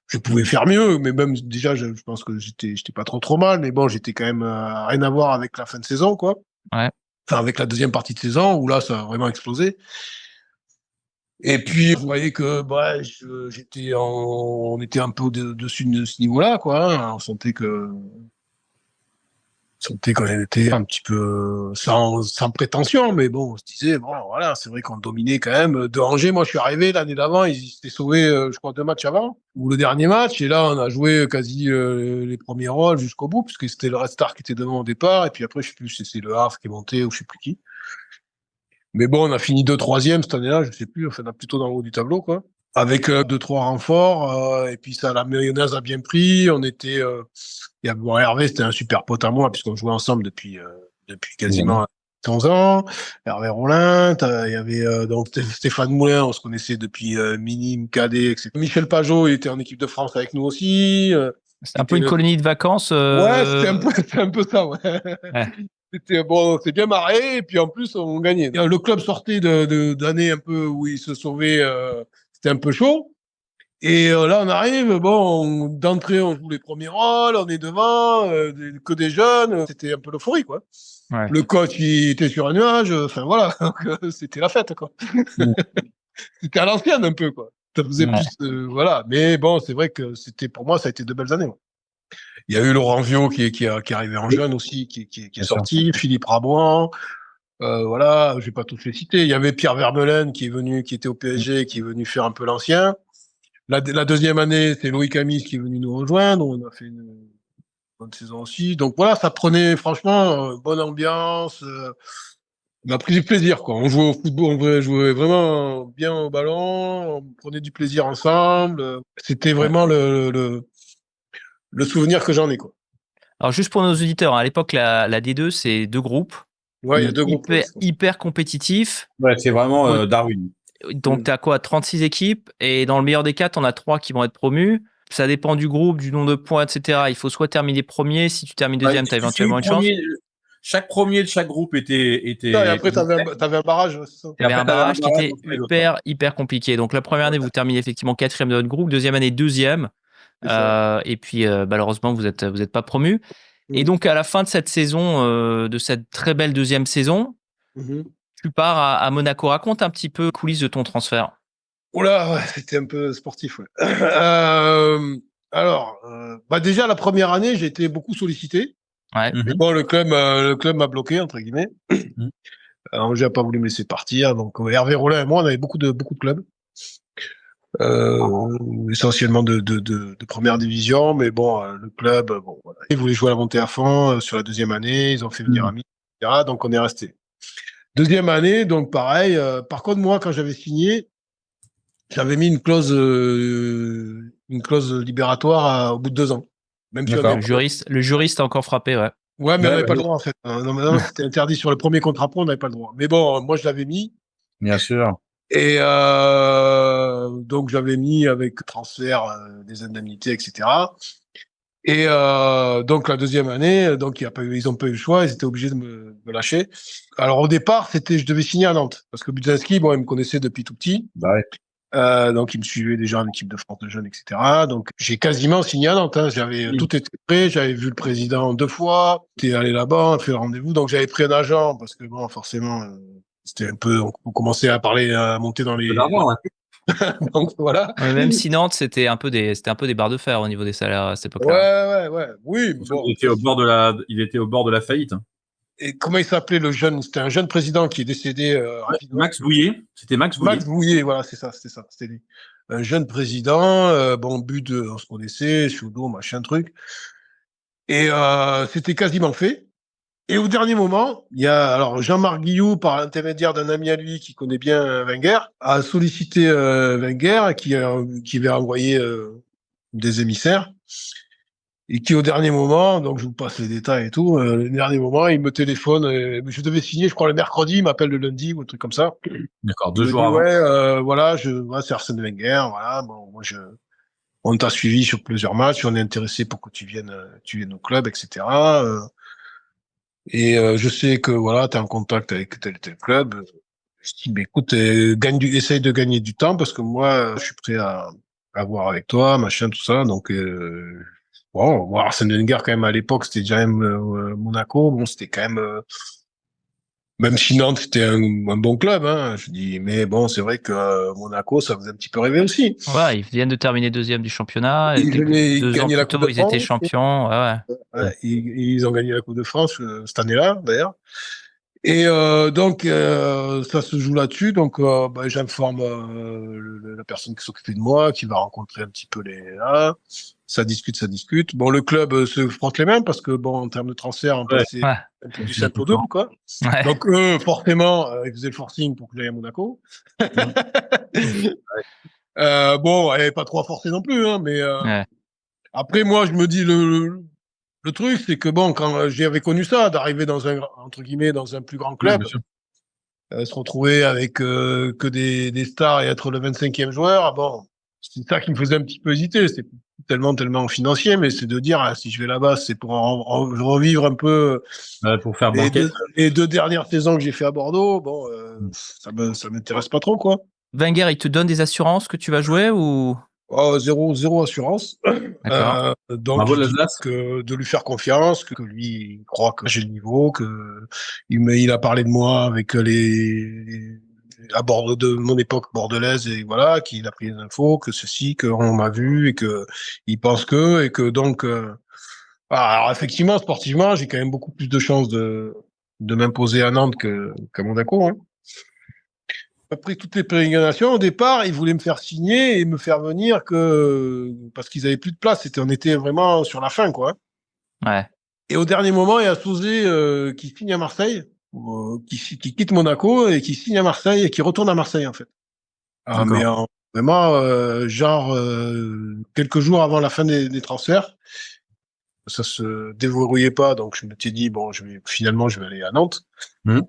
je pouvais faire mieux. Mais même déjà, je pense que j'étais pas trop mal, mais bon, j'étais quand même rien à voir avec la fin de saison, quoi. Ouais. Enfin, avec la deuxième partie de saison où là, ça a vraiment explosé. Et puis, vous voyez que on était un peu au-dessus de ce niveau-là, quoi. Hein. On sentait qu'on était un petit peu sans prétention, mais bon, on se disait, bon, voilà, c'est vrai qu'on dominait quand même. De Angers, moi, je suis arrivé l'année d'avant, ils s'étaient sauvés, je crois, 2 matchs avant, ou le dernier match, et là, on a joué quasi les premiers rôles jusqu'au bout, puisque c'était le Red Star qui était devant au départ, et puis après, je sais plus si c'est le Havre qui est monté, ou je sais plus qui. Mais bon, on a fini 2 troisième cette année-là, je sais plus, enfin, on a plutôt dans le haut du tableau, quoi. Avec 2, 3 renforts, et puis ça, la mayonnaise a bien pris. On était, Hervé, c'était un super pote à moi puisqu'on jouait ensemble depuis quasiment 11 ans, Hervé Rollin, il y avait donc Stéphane Moulin, on se connaissait depuis minime, cadet, etc. Michel Pajot, il était en équipe de France avec nous aussi. C'est un peu une colonie de vacances. Ouais, c'était un peu ça, ouais. Ouais. C'était bon, c'est bien marré, et puis en plus, on gagnait. Le club sortait d'années un peu où il se sauvait, c'était un peu chaud. Et là, on arrive, bon, d'entrée, on joue les premiers rôles, on est devant, que des jeunes. C'était un peu l'euphorie, quoi. Ouais. Le coach, il était sur un nuage, enfin voilà, c'était la fête, quoi. C'était à l'ancienne un peu, quoi. Ça faisait Ouais. plus, voilà. Mais bon, c'est vrai que c'était, pour moi, ça a été de belles années. Ouais. Il y a eu Laurent Viot qui est arrivé en jeune aussi, qui est Bien sûr. sorti, Philippe Rabouin, voilà, je vais pas tous les citer. Il y avait Pierre Vermeulen qui est venu, qui était au PSG, qui est venu faire un peu l'ancien. La deuxième année, c'est Loïc Amis qui est venu nous rejoindre. On a fait une bonne saison aussi. Donc voilà, ça prenait franchement bonne ambiance. On a pris du plaisir, quoi. On jouait au football, on jouait vraiment bien au ballon. On prenait du plaisir ensemble. C'était vraiment le souvenir que j'en ai, quoi. Alors juste pour nos auditeurs, à l'époque la D2 c'est 2 groupes Ouais, il y a deux groupes. hyper compétitifs. Ouais, c'est vraiment Darwin. Donc tu as quoi 36 équipes et dans le meilleur des cas, tu en as 3 qui vont être promus. Ça dépend du groupe, du nombre de points, etc. Il faut soit terminer premier, si tu termines deuxième, tu as éventuellement une chance. Chaque premier de chaque groupe était. Et après, t'avais un barrage, c'est ça. Il y avait un barrage qui était entre les autres. hyper compliqué. Donc la première année, vous terminez effectivement quatrième de votre groupe, deuxième année deuxième. Et puis malheureusement, vous êtes pas promu. Et donc à la fin de cette saison, de cette très belle deuxième saison, tu pars à Monaco. Raconte un petit peu les coulisses de ton transfert. Oula, ouais, c'était un peu sportif. Ouais. Alors, bah déjà la première année, j'ai été beaucoup sollicité. Ouais. Mais bon, le club m'a bloqué entre guillemets. Angers a pas voulu me laisser partir. Donc Hervé Rollin et moi, on avait beaucoup de clubs, essentiellement de première division. Mais bon, le club, bon, voilà. Ils voulaient jouer à la montée à fond sur la deuxième année. Ils ont fait venir Ami, etc. Donc on est resté. Deuxième année, donc pareil. Par contre, moi, quand j'avais signé, j'avais mis une clause libératoire au bout de 2 ans. Même si le juriste a encore frappé, ouais. Ouais, mais on n'avait pas le droit, en fait. Non, c'était interdit sur le premier contrat pro, on n'avait pas le droit. Mais bon, moi, je l'avais mis. Bien sûr. Et donc, j'avais mis avec transfert des indemnités, etc. Et donc, la deuxième année, donc, ils ont pas eu le choix, ils étaient obligés de me lâcher. Alors, au départ, je devais signer à Nantes. Parce que Budzinski, bon, il me connaissait depuis tout petit. Bah ouais. Donc, il me suivait déjà en équipe de France de jeunes, etc. Donc, j'ai quasiment signé à Nantes. Hein. Tout était prêt. J'avais vu le président 2 fois. J'étais allé là-bas, on a fait le rendez-vous. Donc, j'avais pris un agent parce que bon, forcément, c'était un peu. On commençait à parler, à monter dans les. Donc voilà. Ouais, même si Nantes, c'était un peu des barres de fer au niveau des salaires à cette Ouais. époque-là. Oui. Bon, il était au bord de la faillite. Et comment il s'appelait le jeune? C'était un jeune président qui est décédé rapidement. Max Bouillet. C'était Max Bouillet. Max Bouillet, voilà, c'est ça. C'était lui. Un jeune président, bon, on se connaissait, Choudo, machin truc. Et c'était quasiment fait. Et au dernier moment, il y a alors Jean-Marc Guillou, par l'intermédiaire d'un ami à lui qui connaît bien Wenger, a sollicité Wenger qui avait envoyé des émissaires et qui au dernier moment, donc je vous passe les détails et tout, le dernier moment, il me téléphone, je devais signer, je crois le mercredi, il m'appelle le lundi ou un truc comme ça. D'accord, Il 2 me jours dit, avant. ouais, voilà, c'est Arsène Wenger, voilà, bon, on t'a suivi sur plusieurs matchs, on est intéressé pour que tu viennes au club, etc. Et je sais que voilà, tu es en contact avec tel et tel club. Je dis, mais écoute, essaye de gagner du temps parce que moi, je suis prêt à voir avec toi, machin, tout ça. Donc, bon, Arsène Wenger, quand même, à l'époque, c'était déjà même Monaco. Bon, c'était quand même, même si Nantes, c'était un bon club, hein. Je dis, mais bon, c'est vrai que Monaco, ça faisait un petit peu rêver aussi. Ouais, ils viennent de terminer deuxième du championnat. Ils 2 ans gagnaient la plus Coupe tôt, de ils étaient France. champions. Ouais. Ouais, ils ont gagné la Coupe de France cette année-là, d'ailleurs. Et donc, ça se joue là-dessus. Donc, bah, j'informe la personne qui s'occupait de moi, qui va rencontrer un petit peu là. Ça discute. Bon, le club se frotte les mains parce que, bon, en termes de transfert, on passait un peu du simple au double, quoi. Ouais. Donc, forcément, ils faisaient le forcing pour que j'aille à Monaco. Bon, elle n'est pas trop à forcer non plus, hein, mais Ouais. après, moi, je me dis, Le truc, c'est que bon, quand j'avais connu ça, d'arriver dans un, entre guillemets, dans un plus grand Oui, club, bien sûr. se retrouver avec que des stars et être le 25e joueur, bon, c'est ça qui me faisait un petit peu hésiter. C'est tellement financier, mais c'est de dire, ah, si je vais là-bas, c'est pour revivre un peu Pour faire les banquette. les 2 dernières saisons que j'ai fait à Bordeaux. Bon, ça m'intéresse pas trop, quoi. Wenger, il te donne des assurances que tu vas jouer ou? Oh, zéro assurance. D'accord. Donc, Bravo je dis l'Alsace. que de lui faire confiance, que lui il croit que j'ai le niveau, que il a parlé de moi avec à Bordeaux de mon époque bordelaise et voilà, qu'il a pris les infos, que ceci, qu'on m'a vu et que il pense que et que donc alors effectivement sportivement j'ai quand même beaucoup plus de chances de m'imposer à Nantes qu'à Monaco. Hein. Après toutes les pérégrinations, au départ, ils voulaient me faire signer et me faire venir parce qu'ils avaient plus de place. On était vraiment sur la fin, quoi. Ouais. Et au dernier moment, il y a Sauzé qui signe à Marseille, qui quitte Monaco et qui signe à Marseille et qui retourne à Marseille, en fait. Ah, mais D'accord. vraiment, genre, quelques jours avant la fin des transferts, ça se déverrouillait pas, donc je me suis dit, bon, finalement, je vais aller à Nantes. Mhm.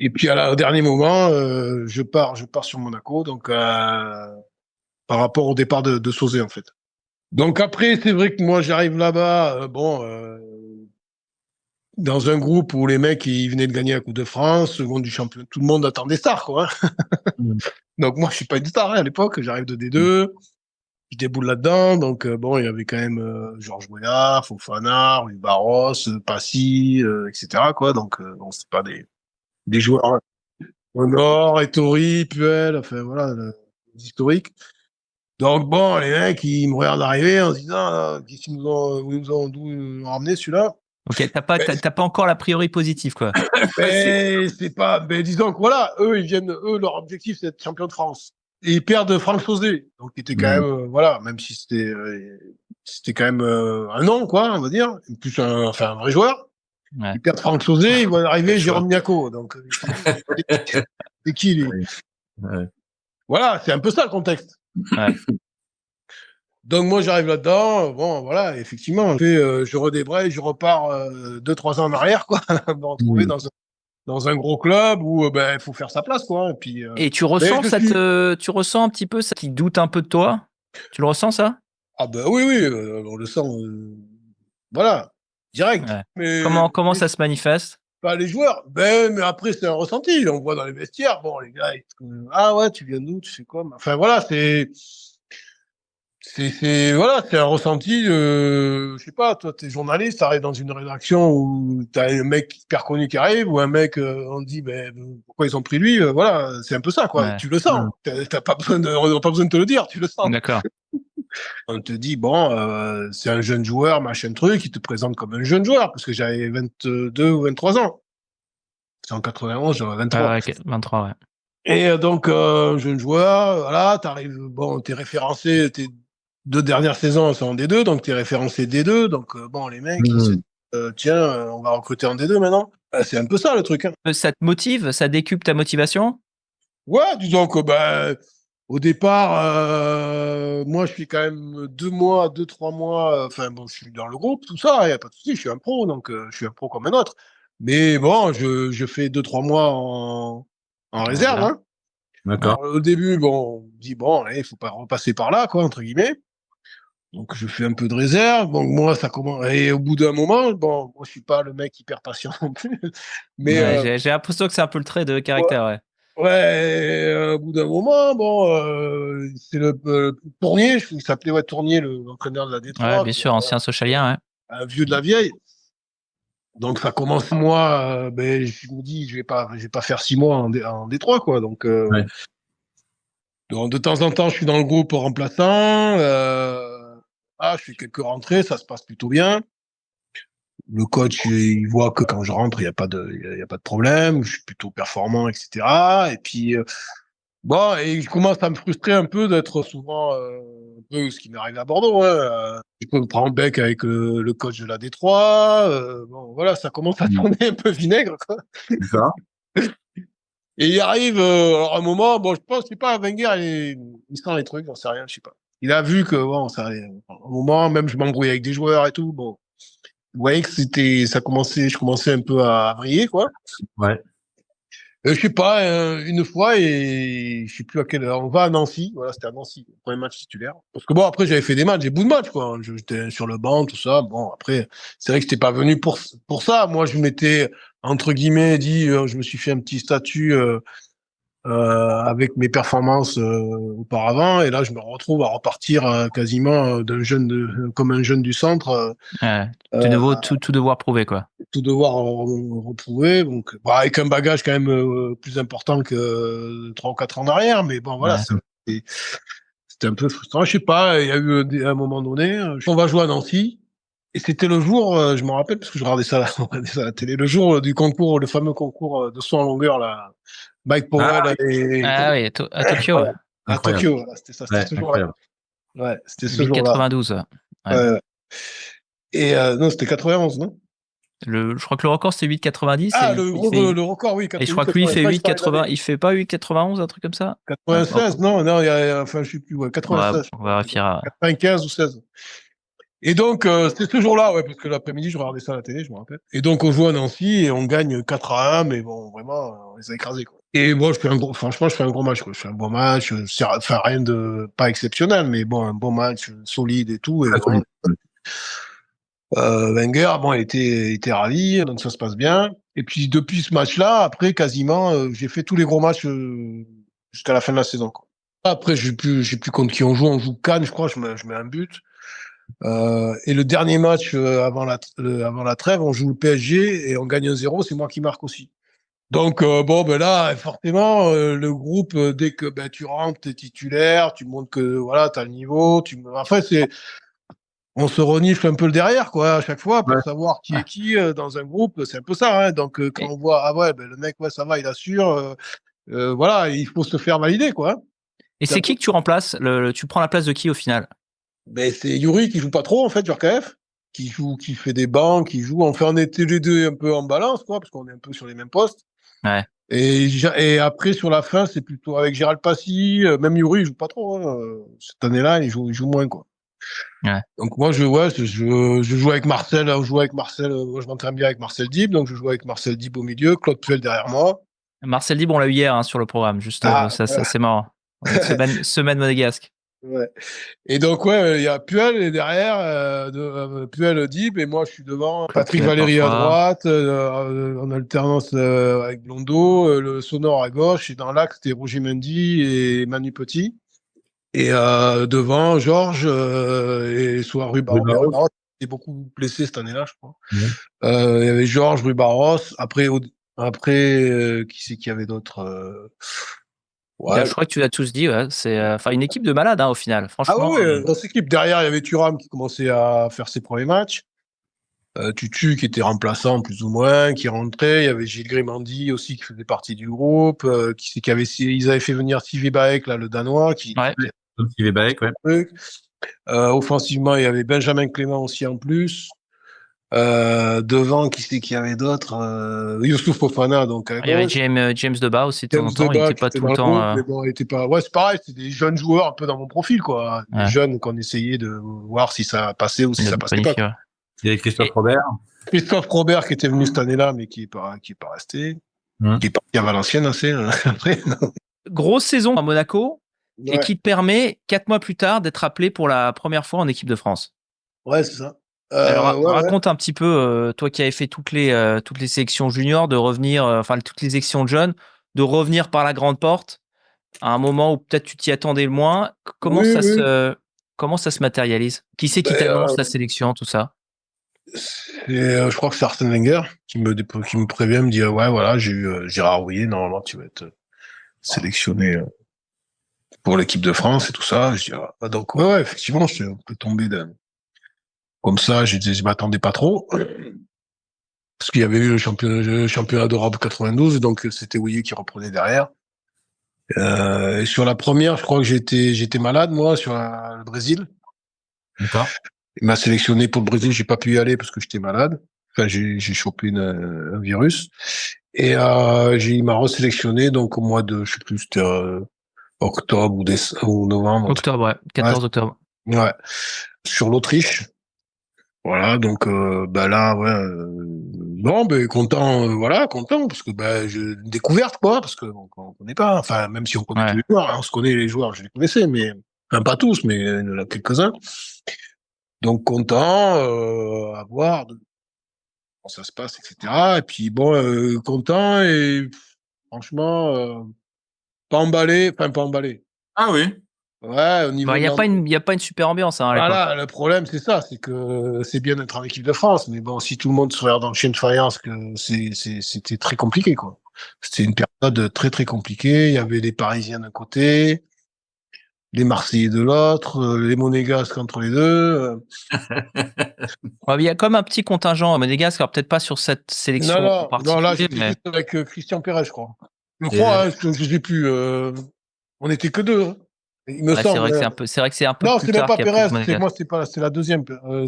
Et puis, au dernier moment, je pars sur Monaco, donc par rapport au départ de Sauzé, en fait. Donc après, c'est vrai que moi, j'arrive là-bas, dans un groupe où les mecs, ils venaient de gagner la Coupe de France, second du champion, tout le monde attend des stars, quoi. Hein. Mhm. Donc moi, je suis pas une star hein, à l'époque, j'arrive de D2, je déboule là-dedans, donc bon, il y avait quand même Georges Weah, Fofana, Rui Barros, Passy, etc., quoi. Donc bon, c'est pas des joueurs hein. Honor, Ettori, Puel, enfin voilà, les historiques. Donc bon, les mecs, ils me regardent arriver en se disant, ah, qu'est-ce qu'ils nous ont, où ils nous ont d'où ramené celui-là. Ok, t'as pas encore l'a priori positive, quoi. C'est- C'est pas, mais disons que voilà, leur objectif c'est d'être champion de France. Et ils perdent Franck Sauzé, donc il était quand même, Mhm. voilà, même si c'était quand même un nom, quoi, on va dire, plus enfin un vrai joueur. Ouais. Ils perdent Franck Sauzé, ils voient Quel arriver choix. Jérôme Niaco, donc c'est qui lui? Oui. Ouais. Voilà, c'est un peu ça le contexte. Ouais. Donc moi j'arrive là-dedans, bon voilà, effectivement, je redébraye, je repars 2-3 ans en arrière, quoi, me retrouver Mhm. dans un gros club où ben il faut faire sa place, quoi. Et puis, Et mais je suis tu ressens un petit peu ça qui doute un peu de toi? Tu le ressens, ça? ah ben oui oui, on le sent, voilà, direct. Ouais. Mais Comment ça se manifeste? pas les joueurs, ben mais après c'est un ressenti, on voit dans les vestiaires, bon les gars, ah ouais tu viens d'où, tu fais quoi, enfin voilà voilà, c'est un ressenti. Je sais pas, toi, t'es journaliste, t'arrives dans une rédaction où t'as un mec hyper connu qui arrive, ou un mec, on te dit, ben, pourquoi ils ont pris lui, voilà, c'est un peu ça, quoi. Ouais. Tu le sens. Mhm. T'as pas besoin on n'a pas besoin de te le dire, tu le sens. D'accord. On te dit, bon, c'est un jeune joueur, machin truc, il te présente comme un jeune joueur, parce que j'avais 22 ou 23 ans. C'est en 91, j'avais 23. Ouais, 23, ouais. Et donc, jeune joueur, voilà, t'arrives, bon, t'es référencé, tes 2 dernières saisons sont en D2, donc t'es référencé D2, donc bon, les mecs, ils se disent, Mhm. tiens, on va recruter en D2 maintenant. C'est un peu ça le truc. Hein. Ça te motive? Ça décuple ta motivation? Ouais, disons que bah, au départ, moi, je suis quand même 2 mois, 3 mois, enfin bon, je suis dans le groupe, tout ça, y a pas de souci, je suis un pro, donc je suis un pro comme un autre. Mais bon, je fais 2, 3 mois en En réserve, réserve. hein. Ouais. D'accord. Alors, au début, bon, on me dit, bon, allez, il faut pas repasser par là, quoi, entre guillemets. Donc, je fais un peu de réserve. Donc, moi, ça commence. Et au bout d'un moment, bon, moi, je suis pas le mec hyper patient non plus. Mais, Ouais, j'ai l'impression que c'est un peu le trait de ouais, caractère, ouais. ouais, au bout d'un moment, bon, c'est le Tournier, il s'appelait ouais, Tournier, l'entraîneur de la Ouais, Détroit, bien qui est sûr, ancien socialien, ouais. un vieux de la vieille. Donc, ça commence, moi, ben, je me dis, je vais pas faire 6 mois en Détroit, quoi. Donc, Ouais. de temps en temps, je suis dans le groupe remplaçant. Je fais quelques rentrées, ça se passe plutôt bien. Le coach, il voit que quand je rentre, il y a pas de problème. Je suis plutôt performant, etc. Et puis, bon, et je commence à me frustrer un peu d'être souvent un peu ce qui m'arrive à Bordeaux. Hein. Je peux me prendre le bec avec le coach de la Détroit. Bon, voilà, ça commence à Mhm. tourner un peu vinaigre, quoi. D'accord. Et il arrive, alors un moment, bon, je pense, je sais pas, Wenger, il sent les trucs, j'en sais rien, je sais pas. Il a vu que, bon, ça, un moment, même je m'embrouille avec des joueurs et tout, bon. voyais que je commençais un peu à briller, quoi. Ouais. Je sais pas, une fois, et je sais plus à quelle heure, on va à Nancy, voilà, c'était à Nancy, le premier match titulaire. Parce que bon, après, j'avais fait des matchs, j'ai beaucoup de matchs, quoi. J'étais sur le banc, tout ça. Bon, après, c'est vrai que j'étais pas venu pour ça. Moi, je m'étais, entre guillemets, dit, je me suis fait un petit statut, avec mes performances auparavant, et là je me retrouve à repartir quasiment comme un jeune du centre, De euh, nouveau, tout devoir prouver, quoi. tout devoir retrouver, donc bon, avec un bagage quand même plus important que 3 ou 4 ans en arrière, mais bon voilà, Ouais. c'était un peu frustrant. Je sais pas, il y a eu un moment donné, on va jouer à Nancy. Et c'était le jour, je me rappelle, parce que je regardais ça, on regardait ça à la télé, le jour du concours, le fameux concours de saut en longueur, là, Mike Ah Powell oui, et Ah oui, à Tokyo, voilà, à incroyable. Tokyo, voilà, c'était ça, c'était Ouais, ce jour-là. incroyable. Ouais, c'était ce jour-là. 8,92. Ouais. Ouais, ouais. Et non, c'était 91, non? Je crois que le record c'était 8,90 Ah, et le il gros, fait. le record, oui, Et je crois que lui il 88, fait 93, je parlais de 8,80. l'année. Il fait pas 8,91, un truc comme ça? Ouais, bon, 96, non, non, enfin, je sais plus, ouais, ouais, 96, je on crois, un truc comme vérifiera. ça. 95 ou 16. Et donc, c'était ce jour-là, ouais, parce que l'après-midi, je regardais ça à la télé, je me rappelle. Et donc, on joue à Nancy et on gagne 4-1, mais bon, vraiment, on les a écrasés, quoi. Et moi, franchement, je fais un gros match, quoi. Je fais un bon match, enfin, rien de, pas exceptionnel, mais bon, un bon match, solide et tout, et Très vraiment, solide. Wenger, bon, il était ravi, donc ça se passe bien. Et puis, depuis ce match-là, après, quasiment, j'ai fait tous les gros matchs jusqu'à la fin de la saison, quoi. Après, j'ai plus contre qui on joue Cannes, je crois, je mets un but. Et le dernier match avant la trêve, on joue le PSG et on gagne 1-0, c'est moi qui marque aussi. Donc bon, ben là, forcément, le groupe, dès que ben, tu rentres, t'es titulaire, tu montres que voilà, t'as le niveau. Enfin, on se renifle un peu le derrière, quoi, à chaque fois Ouais. pour savoir qui Ouais. est qui dans un groupe. C'est un peu ça, hein. Donc quand Et, on voit, ah ouais, ben, le mec, ouais, ça va, il assure. Voilà, il faut se faire valider, quoi, hein. et C'est un c'est peu. qui que tu remplaces? Tu prends la place de qui au final? Ben, c'est Yuri qui joue pas trop, en fait, Djorkaeff, qui fait des bancs, qui joue. Enfin, on était les deux un peu en balance, quoi, parce qu'on est un peu sur les mêmes postes. Ouais. Et après, sur la fin, c'est plutôt avec Gérald Passy, même Yuri, il joue pas trop, hein. Cette année-là, il joue moins, quoi. Ouais. Donc, moi, je joue avec Marcel, je joue avec Marcel, moi, je m'entraîne bien avec Marcel Dib, donc je joue avec Marcel Dib au milieu, Claude Puel derrière moi. Marcel Libre, on l'a eu hier hein, sur le programme. Juste, Ah, ça voilà. c'est marrant. Semaine monégasque. Ouais. Et donc, ouais, il y a Puel et derrière, Puel Dib, et moi, je suis devant. Claude Patrick Puel Valéry à parfois. droite, en alternance avec Blondo, le sonore à gauche, et dans l'axe, c'était Roger Mendy et Manu Petit. Et devant, Georges et soit Rue Rui Barros. Mais Rue Barros. Barros était beaucoup blessé cette année-là, je crois. Ouais. Il y avait Georges, Rue Barros. Après, qui c'est qu'il y avait d'autres Là, Ouais. je crois que tu l'as tous dit. Ouais. C'est enfin une équipe de malades hein, au final. Ah oui, Franchement. oui, dans cette équipe, derrière, il y avait Thuram qui commençait à faire ses premiers matchs. Tutu qui était remplaçant plus ou moins, qui rentrait. Il y avait Gilles Grimandi aussi qui faisait partie du groupe. Qui c'est qui avait, ils avaient fait venir Stevie Baek, là, le Danois, Ouais. qui a Comme Steve Baek, ouais. un truc. Offensivement, il y avait Benjamin Clément aussi en plus. Devant, qui c'est qu'il y avait d'autres Youssouf Fofana, donc à Il y avait gauche. James Debat aussi de temps James en temps. Il Debat n'était qui pas était tout dans le le temps. groupe, mais bon, il était pas. Ouais, c'est pareil, c'est des jeunes joueurs un peu dans mon profil, quoi. Des Ouais, jeunes qu'on essayait de voir si ça passait ou si de ça passait pas, bonifier. quoi. Ouais. Il y avait Christophe Et, Robert. Christophe Robert qui était venu cette année-là, mais qui est pas resté. Qui est parti à Valenciennes, hein, c'est après. grosse saison à Monaco et Ouais, qui te permet 4 mois plus tard d'être appelé pour la première fois en équipe de France. ouais, c'est ça. Alors Ouais, ouais. raconte un petit peu, toi qui avais fait toutes les sélections juniors, de revenir, enfin toutes les sections de jeunes, de revenir par la grande porte à un moment où peut-être tu t'y attendais le moins. Oui, oui. Comment ça se matérialise? Qui c'est qui Ben, t'annonce la sélection, tout ça? je crois que c'est Arsène Wenger qui me prévient, me dit ouais, voilà, j'ai eu Gérard Rouillet, normalement tu vas être sélectionné pour l'équipe de France et tout ça. Je dis, ah, donc, ouais, ouais, effectivement, je suis un peu tombé comme ça, je m'attendais pas trop. Parce qu'il y avait eu le championnat d'Europe 92, donc c'était Ouillet qui reprenait derrière. Et sur la première, je crois que j'étais malade, moi, sur le Brésil. D'accord. Il m'a sélectionné pour le Brésil, j'ai pas pu y aller parce que j'étais malade. Enfin, j'ai chopé un virus. Et il m'a resélectionné donc au mois de, je sais plus, c'était octobre ou novembre. Octobre, ouais, Ouais, 14 octobre. ouais. Sur l'Autriche. Voilà, donc là, ouais, non, ben content, voilà, content, parce que une découverte, quoi, parce que on connaît pas, enfin, même si on connaît tous Ouais. les joueurs, hein, on se connaît les joueurs, je les connaissais, mais enfin, pas tous, mais il y en a quelques-uns. Donc content, à voir comment ça se passe, etc. Et puis bon, content et franchement, pas emballé. Ah oui. Ouais, au Bah, niveau il de y a pas l'ambiance. une, il y a pas une super ambiance hein, à l'époque. Voilà, le problème, c'est ça, c'est que c'est bien d'être en équipe de France, mais bon, si tout le monde se regarde dans le chien de faïence, que c'était très compliqué, quoi. C'était une période très, très compliquée. Il y avait les Parisiens d'un côté, les Marseillais de l'autre, les Monégasques entre les deux. Ouais, il y a comme un petit contingent monégasque, alors peut-être pas sur cette Non, sélection en non, non, là, particulier, j'étais mais juste avec Christian Perret, je crois. Je Et, crois, hein, je sais plus. On était que deux, hein. Il me ouais, c'est semble, vrai que hein. c'est un peu Non, plus c'est même tard pas qu'il y a plus Perez, de c'est moi, monégasque. c'est la deuxième.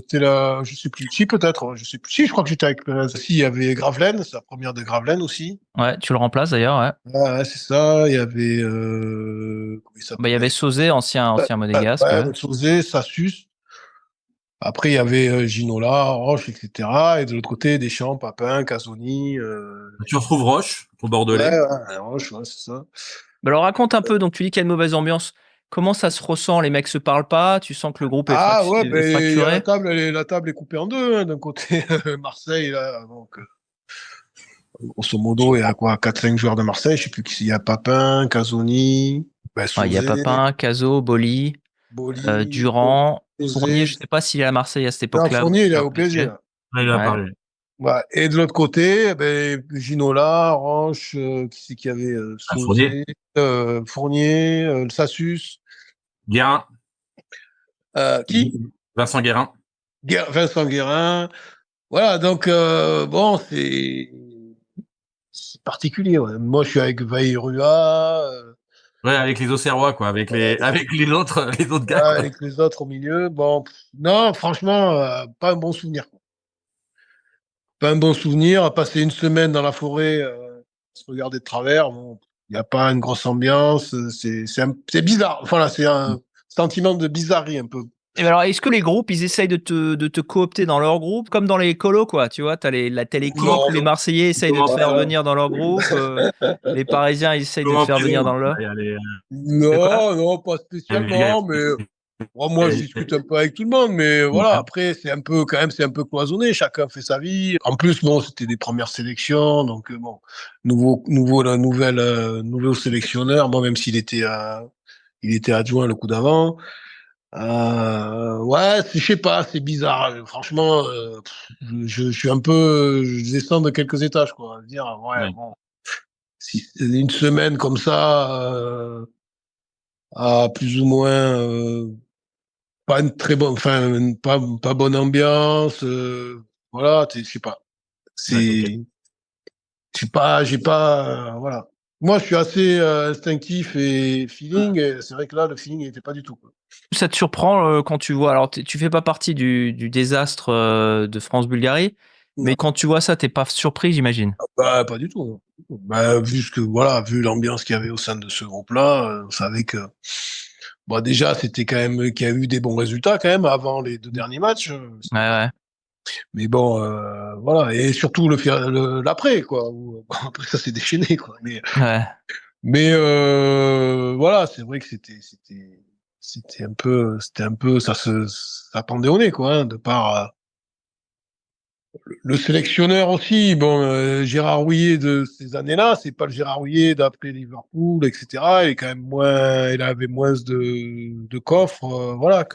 C'est la, je sais plus. Si, peut-être, je sais plus. Si, je crois que j'étais avec Perez. Si, il y avait Gravelaine, c'est la première de Gravelaine aussi. Ouais, tu le remplaces d'ailleurs, ouais. Ouais, ouais, c'est ça. Il y avait, comment il Bah, il y avait s'appelait? Sauzet, ancien monégasque, ouais. Ouais, Sauzé, Sassus. Après, il y avait Ginola, Roche, etc. Et de l'autre côté, Deschamps, Papin, Casoni. tu retrouves Roche au Ouais, Bordelais. ouais, Roche, ouais, c'est ça. Bah, alors raconte un peu, donc tu dis qu'il y a une mauvaise ambiance. Comment ça se ressent? Les mecs se parlent pas? Tu sens que le groupe est, Ah ouais, est ben il y a fracturé? la table est coupée en deux, hein. D'un côté, Marseille, là, donc grosso modo, il y a quoi, 4-5 joueurs de Marseille, je sais plus qui, il y a Papin, Casoni, Ouais, il y a Sauzé, Papin, Caso, Boli, Boli, Durand, Fournier, je Sauzé. sais pas s'il est à Marseille à cette Non, époque-là, Fournier, il est il est au au PSG, PSG. là. Ouais, il a Ouais. parlé. Ouais. Et de l'autre côté, Ginola, Roche, qui c'est qu'il y avait, Ah, Fournier. Sauzé, Fournier, Sassus, Guérin. qui? Vincent Guérin. Vincent Guérin. Voilà, donc bon, c'est particulier. Ouais. Moi, je suis avec Vairua, Ouais, avec les Auxerrois, quoi, avec les autres gars, quoi. avec les autres au milieu. Bon, non, franchement, pas un bon souvenir. Pas un bon souvenir. À passer une semaine dans la forêt, se regarder de travers. Bon, il n'y a pas une grosse ambiance. C'est bizarre. Voilà, c'est un sentiment de bizarrerie un peu. Et ben alors, est-ce que les groupes, ils essayent de te coopter dans leur groupe, comme dans les colos, quoi, tu vois, t'as les clics Non, où les Marseillais essayent de te Comment, faire ouais, venir dans leur groupe, les Parisiens essayent de te comment faire venir prison? dans leur. Il y a de quoi? non, non, pas spécialement, mais moi, je discute un peu avec tout le monde, mais voilà, après, c'est un peu, quand même, c'est un peu cloisonné, chacun fait sa vie. En plus, bon, c'était des premières sélections, donc bon, nouveau sélectionneur, bon, même s'il était, il était adjoint le coup d'avant. Ouais, je sais pas, c'est bizarre. Franchement, je suis un peu, je descends de quelques étages, quoi. Dire, ouais, Ouais. bon, si c'est une semaine comme ça, à plus ou moins, pas une très bonne, enfin, pas bonne ambiance, voilà, je sais pas. Ouais, ok. J'ai pas, voilà. Moi, je suis assez instinctif et feeling, et c'est vrai que là, le feeling n'était pas du tout, quoi. Ça te surprend quand tu vois, alors tu fais pas partie du désastre de France-Bulgarie, Non, mais quand tu vois ça, t'es pas surpris, j'imagine. pas du tout, non. Bah, voilà, vu l'ambiance qu'il y avait au sein de ce groupe-là, on savait que, bon, déjà, c'était quand même qu'il y a eu des bons résultats quand même avant les 2 derniers matchs. Ouais, ouais, Mais bon, voilà, et surtout l'après, quoi. Bon, après, ça s'est déchaîné, quoi. ouais. Voilà, c'est vrai que c'était un peu, ça pendait au nez, quoi, hein, de par le sélectionneur aussi. Bon, Gérard Houllier de ces années-là, c'est pas le Gérard Houllier d'après Liverpool, etc. Il est quand même moins, il avait moins de coffres, voilà,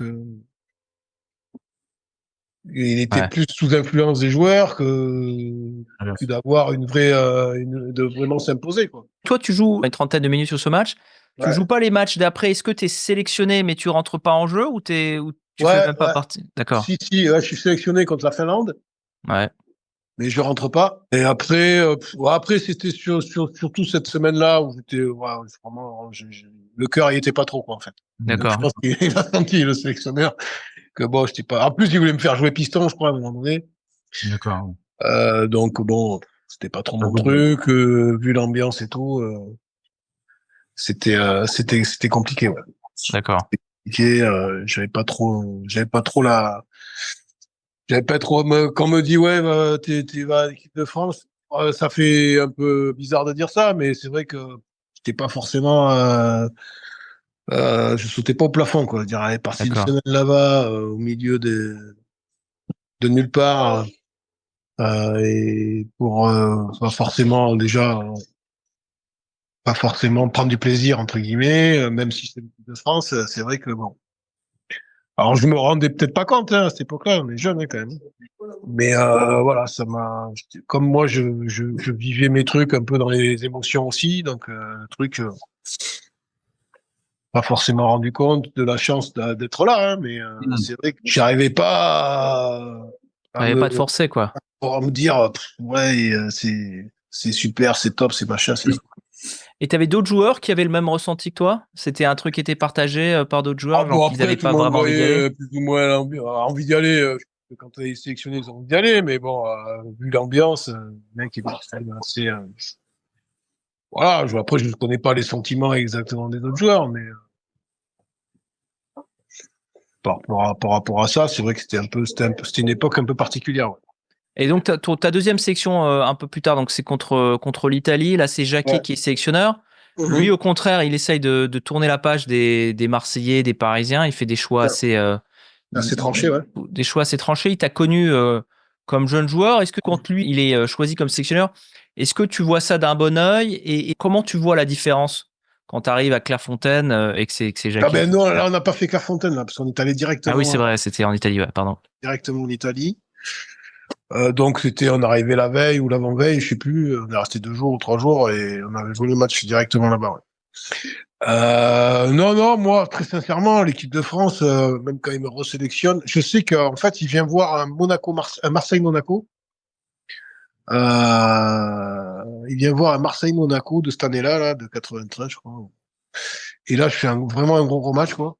il était Ouais. plus sous influence des joueurs Très bien. que d'avoir une vraie, de vraiment s'imposer, quoi. Toi, tu joues une trentaine de minutes sur ce match. Tu Ouais, joues pas les matchs d'après. Est-ce que tu es sélectionné, mais tu rentres pas en jeu ou tu fais ouais, même pas ouais. partie? D'accord. Si, ouais, je suis sélectionné contre la Finlande, Ouais. mais je rentre pas. Et après, ouais, après c'était surtout cette semaine-là où j'étais, ouais, vraiment, le cœur y était pas trop, quoi, en fait. Donc je D'accord. pense qu'il a senti le sélectionneur que bon, j'étais pas. En plus, il voulait me faire jouer piston, je crois, à un moment donné. D'accord. Donc bon, c'était pas trop Un mon coup de bol. truc. Vu l'ambiance et tout, c'était compliqué. Ouais. D'accord. Compliqué, j'avais pas trop la. j'avais pas trop, quand on me dit, ouais, t'es vas à l'équipe de France, ça fait un peu bizarre de dire ça, mais c'est vrai que j'étais pas forcément, je sautais pas au plafond, quoi. Je dirais, aller passer une D'accord. semaine là-bas, au milieu de nulle part, et pour, pas forcément, déjà, pas forcément prendre du plaisir, entre guillemets, même si c'est l'équipe de France, c'est vrai que bon. Alors, je me rendais peut-être pas compte, hein, à cette époque-là, on est jeune, hein, quand même. Mais voilà, ça m'a. Comme moi, je vivais mes trucs un peu dans les émotions aussi, donc le truc, pas forcément rendu compte de la chance d'être là, hein, mais Mm. c'est vrai que j'arrivais pas à T'avais me pas de forcer, quoi. à me dire, ouais, c'est super, c'est top, c'est machin, c'est. Et t'avais d'autres joueurs qui avaient le même ressenti que toi? C'était un truc qui était partagé par d'autres Ah joueurs, genre bon, qu'ils après, avaient tout le pas monde vraiment envie d'y voyait aller? plus ou moins envie d'y aller. Quand tu es sélectionné, ils ont envie d'y aller, mais bon, vu l'ambiance, le mec est quand même assez. Voilà, après, je ne connais pas les sentiments exactement des autres joueurs, mais par rapport à ça, c'est vrai que c'était une époque un peu particulière. Ouais. Et donc, ta deuxième section un peu plus tard, donc c'est contre l'Italie. Là, c'est Jacquet Ouais. qui est sélectionneur. Lui, Mhm. au contraire, il essaye de tourner la page des Marseillais, des Parisiens. Il fait des choix assez, Assez tranché, ouais. des choix assez tranchés. Il t'a connu comme jeune joueur. Est-ce que quand lui, il est choisi comme sélectionneur, est-ce que tu vois ça d'un bon œil et comment tu vois la différence quand tu arrives à Clairefontaine et que c'est Ah Jacquet ben qui non, titulaire? là, on n'a pas fait Clairefontaine, là, parce qu'on est allé Ah oui, c'est vrai, c'était en Italie, ouais, pardon. directement en Italie. Donc, on arrivait la veille ou l'avant-veille, je sais plus. On est resté 2 jours ou 3 jours et on avait joué le match directement là-bas. Ouais. Non, non, moi, très sincèrement, l'équipe de France, même quand il me resélectionne, je sais qu'en fait, il vient voir un Marseille-Monaco. Il vient voir un Marseille-Monaco de cette année-là, là, de 93, je crois. Et là, je fais vraiment un gros, gros match, quoi.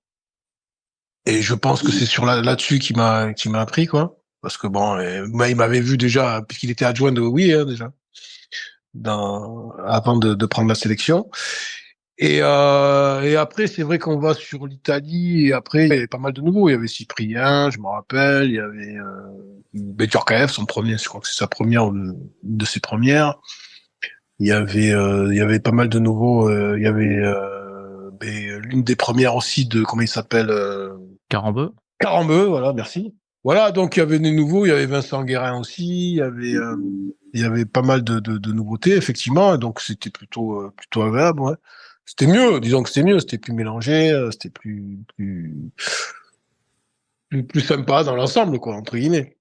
Et je pense que c'est sur là-dessus qu'il m'a appris, quoi. Parce que bon, moi, il m'avait vu déjà, puisqu'il était adjoint de oui, hein, déjà, avant de prendre la sélection. Et après, c'est vrai qu'on va sur l'Italie, et après, il y avait pas mal de nouveaux. Il y avait Cyprien, je me rappelle, il y avait Djorkaeff, son premier, je crois que c'est sa première, ou une de ses premières. Il y avait pas mal de nouveaux. Il y avait l'une des premières aussi de, comment il s'appelle, Carambeu. Carambeu, voilà, merci. Voilà, donc il y avait des nouveaux, il y avait Vincent Guérin aussi, il y avait pas mal de nouveautés, effectivement, et donc c'était plutôt agréable, ouais. C'était mieux, disons que c'était mieux, c'était plus mélangé, c'était plus sympa dans l'ensemble, quoi, entre guillemets.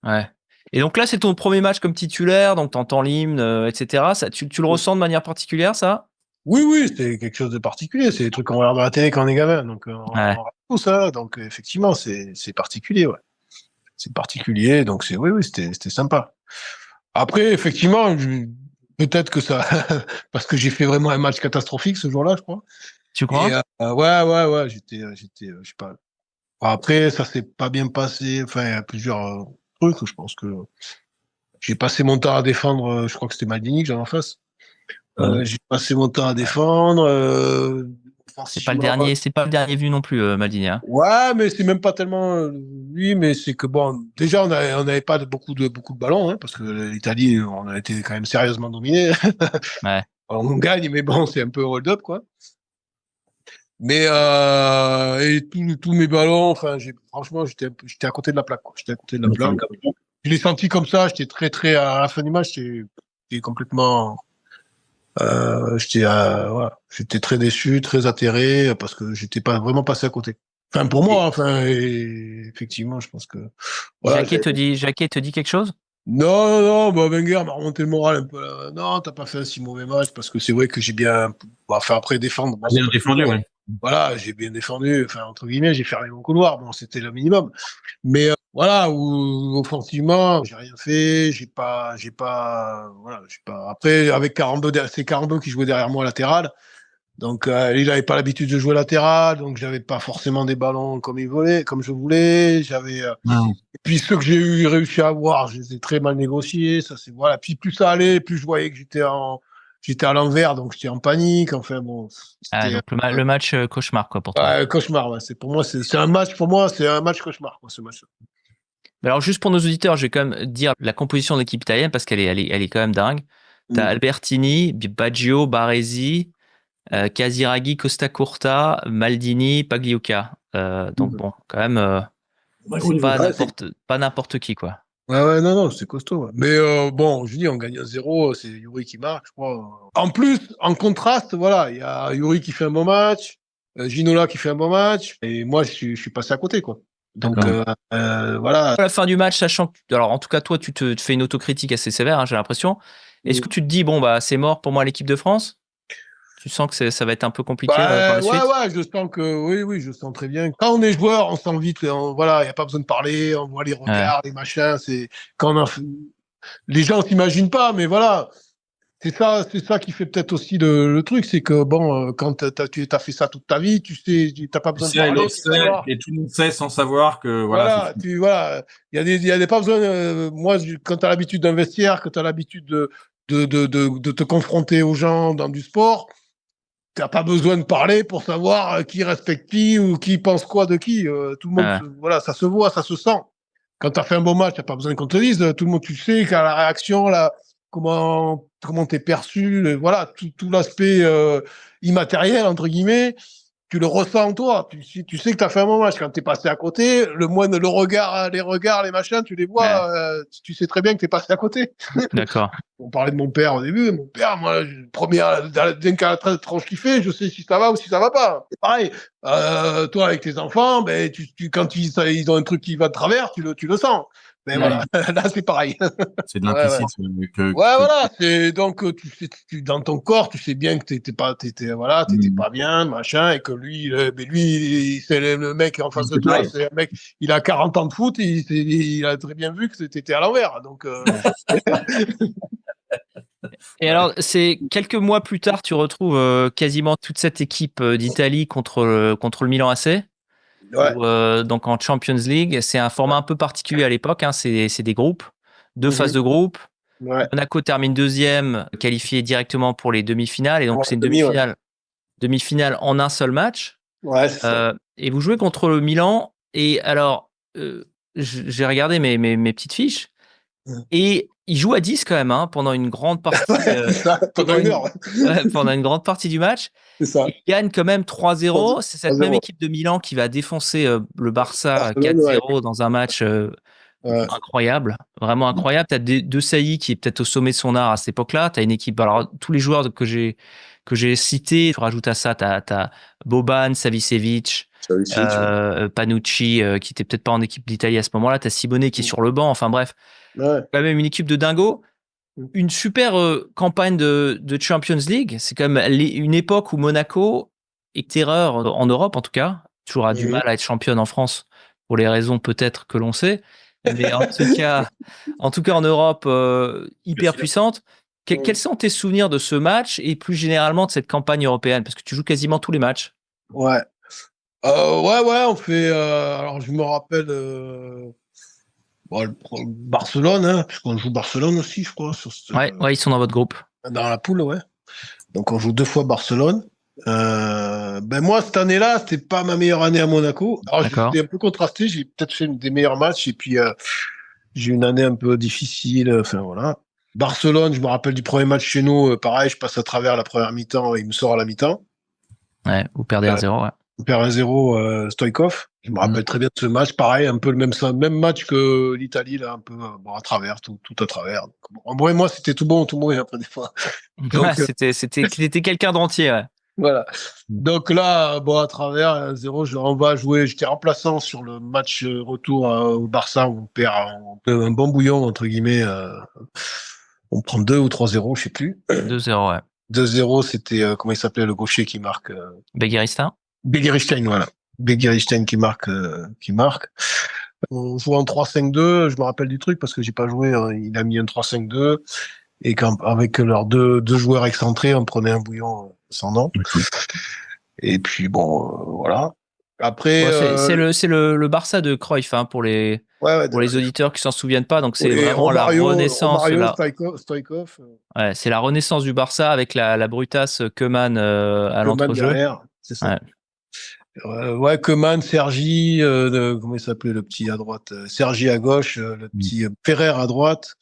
Ouais. Et donc là, c'est ton premier match comme titulaire, donc t'entends l'hymne, etc. Ça, tu le ressens de manière particulière, ça? Oui, oui, c'était quelque chose de particulier, c'est des trucs qu'on regarde à la télé quand on est gamin, donc on Ouais. regarde tout ça, donc effectivement, c'est particulier, ouais. C'est particulier, donc oui, oui, c'était sympa. Après, effectivement, peut-être que ça, parce que j'ai fait vraiment un match catastrophique ce jour-là, je crois. Tu Et crois? ouais, ouais, ouais, je sais pas. Après, ça s'est pas bien passé. Enfin, il y a plusieurs trucs. Je pense que j'ai passé mon temps à défendre. Je crois que c'était Maldini que j'avais en face. Mm. J'ai passé mon temps à défendre. Offensivement. C'est pas le dernier venu non plus, Maldini, hein. Ouais, mais c'est même pas tellement lui, mais c'est que bon, déjà on n'avait pas beaucoup de ballons, hein, parce que l'Italie, on a été quand même sérieusement dominé. Ouais. On gagne, mais bon, c'est un peu hold-up, quoi. Mais et tous mes ballons, enfin, franchement, j'étais à côté de la plaque, quoi. J'étais à côté de la plaque. Je l'ai senti comme ça. J'étais très, très à la fin du match. J'étais complètement, voilà. J'étais très déçu, très atterré parce que j'étais pas vraiment passé à côté. Enfin, pour moi, Et enfin, et effectivement, je pense que voilà. Jacquet te dit quelque chose? Non, non, non, bah, Wenger m'a remonté le moral un peu. Là. Non, t'as pas fait un si mauvais match parce que c'est vrai que j'ai bien, bah, enfin après défendre, bon, c'est Bien pas défendu, oui. voilà, j'ai bien défendu, enfin entre guillemets, j'ai fermé mon couloir, bon, c'était le minimum. Mais voilà, où offensivement, j'ai rien fait, voilà, j'ai pas. Après, avec c'est Carambeu qui jouait derrière moi latéral, donc il avait pas l'habitude de jouer latéral, donc j'avais pas forcément des ballons comme je voulais, Mm. et puis ceux que j'ai réussi à avoir, je les ai très mal négociés, ça c'est voilà. Puis plus ça allait, plus je voyais que j'étais à l'envers, donc j'étais en panique. Enfin bon, Ah, c'était donc le match cauchemar, quoi, pour toi. cauchemar. Ouais. C'est un match pour moi, c'est un match cauchemar, quoi, ce match. Mais alors, juste pour nos auditeurs, je vais quand même dire la composition de l'équipe italienne parce qu'elle est quand même dingue. T'as Albertini, Baggio, Baresi, Casiraghi, Costa Curta, Maldini, Pagliuca. Donc bon, quand même, c'est pas n'importe qui, quoi. Ouais, non, c'est costaud. Ouais. Mais bon, je dis, on gagne 1-0, c'est Yuri qui marque, je crois. En plus, en contraste, voilà, il y a Yuri qui fait un bon match, Ginola qui fait un bon match, et moi, je suis passé à côté, quoi. Donc, voilà. À la fin du match, sachant que, alors en tout cas, toi, tu te fais une autocritique assez sévère, hein, j'ai l'impression. Est-ce que tu te dis, bon, bah, c'est mort pour moi l'équipe de France? Tu sens que ça va être un peu compliqué par la suite? Ouais, je sens que, oui, je sens très bien. Quand on est joueur, on sent vite, voilà, il n'y a pas besoin de parler, on voit les Ouais. regards, les machins, quand les gens s'imaginent pas, mais voilà. C'est ça qui fait peut-être aussi le truc, c'est que bon, quand tu as fait ça toute ta vie, tu sais, tu n'as pas Tu besoin de sais, parler l'on pour sait, savoir. et tout le monde sait sans savoir que voilà, c'est Voilà, fini. voilà, il y a des pas besoin. Moi, quand tu as l'habitude d'investir, que tu as l'habitude de te confronter aux gens dans du sport, tu n'as pas besoin de parler pour savoir qui respecte qui ou qui pense quoi de qui. Tout le monde, Ouais. voilà, ça se voit, ça se sent. Quand tu as fait un bon match, tu n'as pas besoin qu'on te le dise. Tout le monde, tu sais, qu'à la réaction, là, comment t'es perçu, voilà, tout l'aspect immatériel, entre guillemets, tu le ressens en toi. Tu sais que tu as fait un bon match. Quand tu es passé à côté, le regard, les regards, les machins, tu les Ouais. vois, tu sais très bien que tu es passé à côté. D'accord. On parlait de mon père au début. Mon père, moi, première, dès qu'à la tranche qui fait, je sais si ça va ou si ça va pas. C'est pareil. Toi, avec tes enfants, ben, quand ils ont un truc qui va de travers, tu le sens. Mais Ouais. voilà, là, c'est pareil. C'est de Ouais, ouais. l'implicite Ouais, voilà, c'est donc tu sais, dans ton corps, tu sais bien que t'étais pas bien, machin, et que lui, mais lui, c'est le mec en face de c'est toi, pareil. c'est un mec, il a 40 ans de foot, il a très bien vu que t'étais à l'envers, donc Ouais. Et alors, c'est quelques mois plus tard, tu retrouves quasiment toute cette équipe d'Italie contre le Milan AC, ouais. donc en Champions League. C'est un format un peu particulier à l'époque, hein, c'est des groupes, deux phases Mhm. de groupe. Ouais. Monaco termine deuxième, qualifié directement pour les demi-finales, et donc Ouais, c'est une demi, ouais. demi-finale en un seul match. Ouais, c'est ça. Et vous jouez contre le Milan. Et alors, j'ai regardé mes petites fiches. Mhm. Et il joue à 10 quand même, hein, pendant une grande partie, Ouais, c'est ça, pendant une heure, ouais. pendant une grande partie du match. C'est ça. Et il gagne quand même 3-0. C'est cette même 3-0. équipe de Milan qui va défoncer le Barça Barcelone, ouais. 4-0 dans un match Ouais. incroyable, vraiment incroyable. Tu as De Sailly qui est peut-être au sommet de son art à cette époque-là. Tu as une équipe, alors tous les joueurs que j'ai cités, tu rajoutes à ça, tu as Boban, Savicevic, Savicevic, ouais. Panucci, qui était peut-être pas en équipe d'Italie à ce moment-là. Tu as Simone qui est sur le banc. Enfin bref, Ouais. quand même une équipe de dingo. Une super campagne de Champions League. C'est quand même une époque où Monaco est terreur en Europe, en tout cas. Toujours a du Mhm. mal à être championne en France pour les raisons peut-être que l'on sait. Mais en tout cas en Europe, Bien hyper sûr. puissante. Quels Mhm. sont tes souvenirs de ce match et plus généralement de cette campagne européenne? Parce que tu joues quasiment tous les matchs. Ouais. Ouais, on fait. Alors, je me rappelle. Bon, Barcelone, hein, puisqu'on joue Barcelone aussi, je crois, Ouais, ouais, ils sont dans votre groupe. dans la poule, ouais. Donc, on joue deux fois Barcelone. Ben moi, cette année-là, c'était pas ma meilleure année à Monaco. Alors, D'accord. j'étais un peu contrasté. J'ai peut-être fait des meilleurs matchs et puis j'ai eu une année un peu difficile. Enfin, voilà. Barcelone, je me rappelle du premier match chez nous. Pareil, je passe à travers la première mi-temps et il me sort à la mi-temps. Ouais, vous perdez Euh, 1-0, ouais. on perd 1-0 Stoïkov. Je me Mm. rappelle très bien de ce match. Pareil, un peu le même match que l'Italie, là, un peu bon, à travers, tout à travers. Donc, bon, en vrai, moi, c'était tout bon, tout mauvais après des fois. Ouais, Donc, c'était quelqu'un d'entier, ouais. voilà. Mm. Donc là, bon, à travers 0, on va jouer. J'étais remplaçant sur le match retour au Barça où on perd un bon bouillon, entre guillemets. On prend 2 ou 3-0, je sais plus. 2-0, ouais. 2-0, c'était, comment il s'appelait, le gaucher qui marque. Beguirista? Begiristain, voilà. Begiristain qui marque, qui marque. On joue en 3-5-2, je me rappelle du truc parce que j'ai pas joué, hein. Il a mis un 3-5-2 et avec leurs deux joueurs excentrés, on prenait un bouillon sans nom. Et puis bon, voilà. Après, Ouais, c'est le Barça de Cruyff, hein, pour les, ouais, ouais, pour les auditeurs qui s'en souviennent pas. Donc c'est et vraiment la renaissance, Romario, Stoïkov, ouais, c'est la renaissance du Barça avec la brutasse Koeman à Koeman l'entrejeu. derrière, c'est ça. Ouais. Ouais, Koeman, Sergi, comment il s'appelait le petit à droite? Sergi à gauche, le petit Ferrer à droite,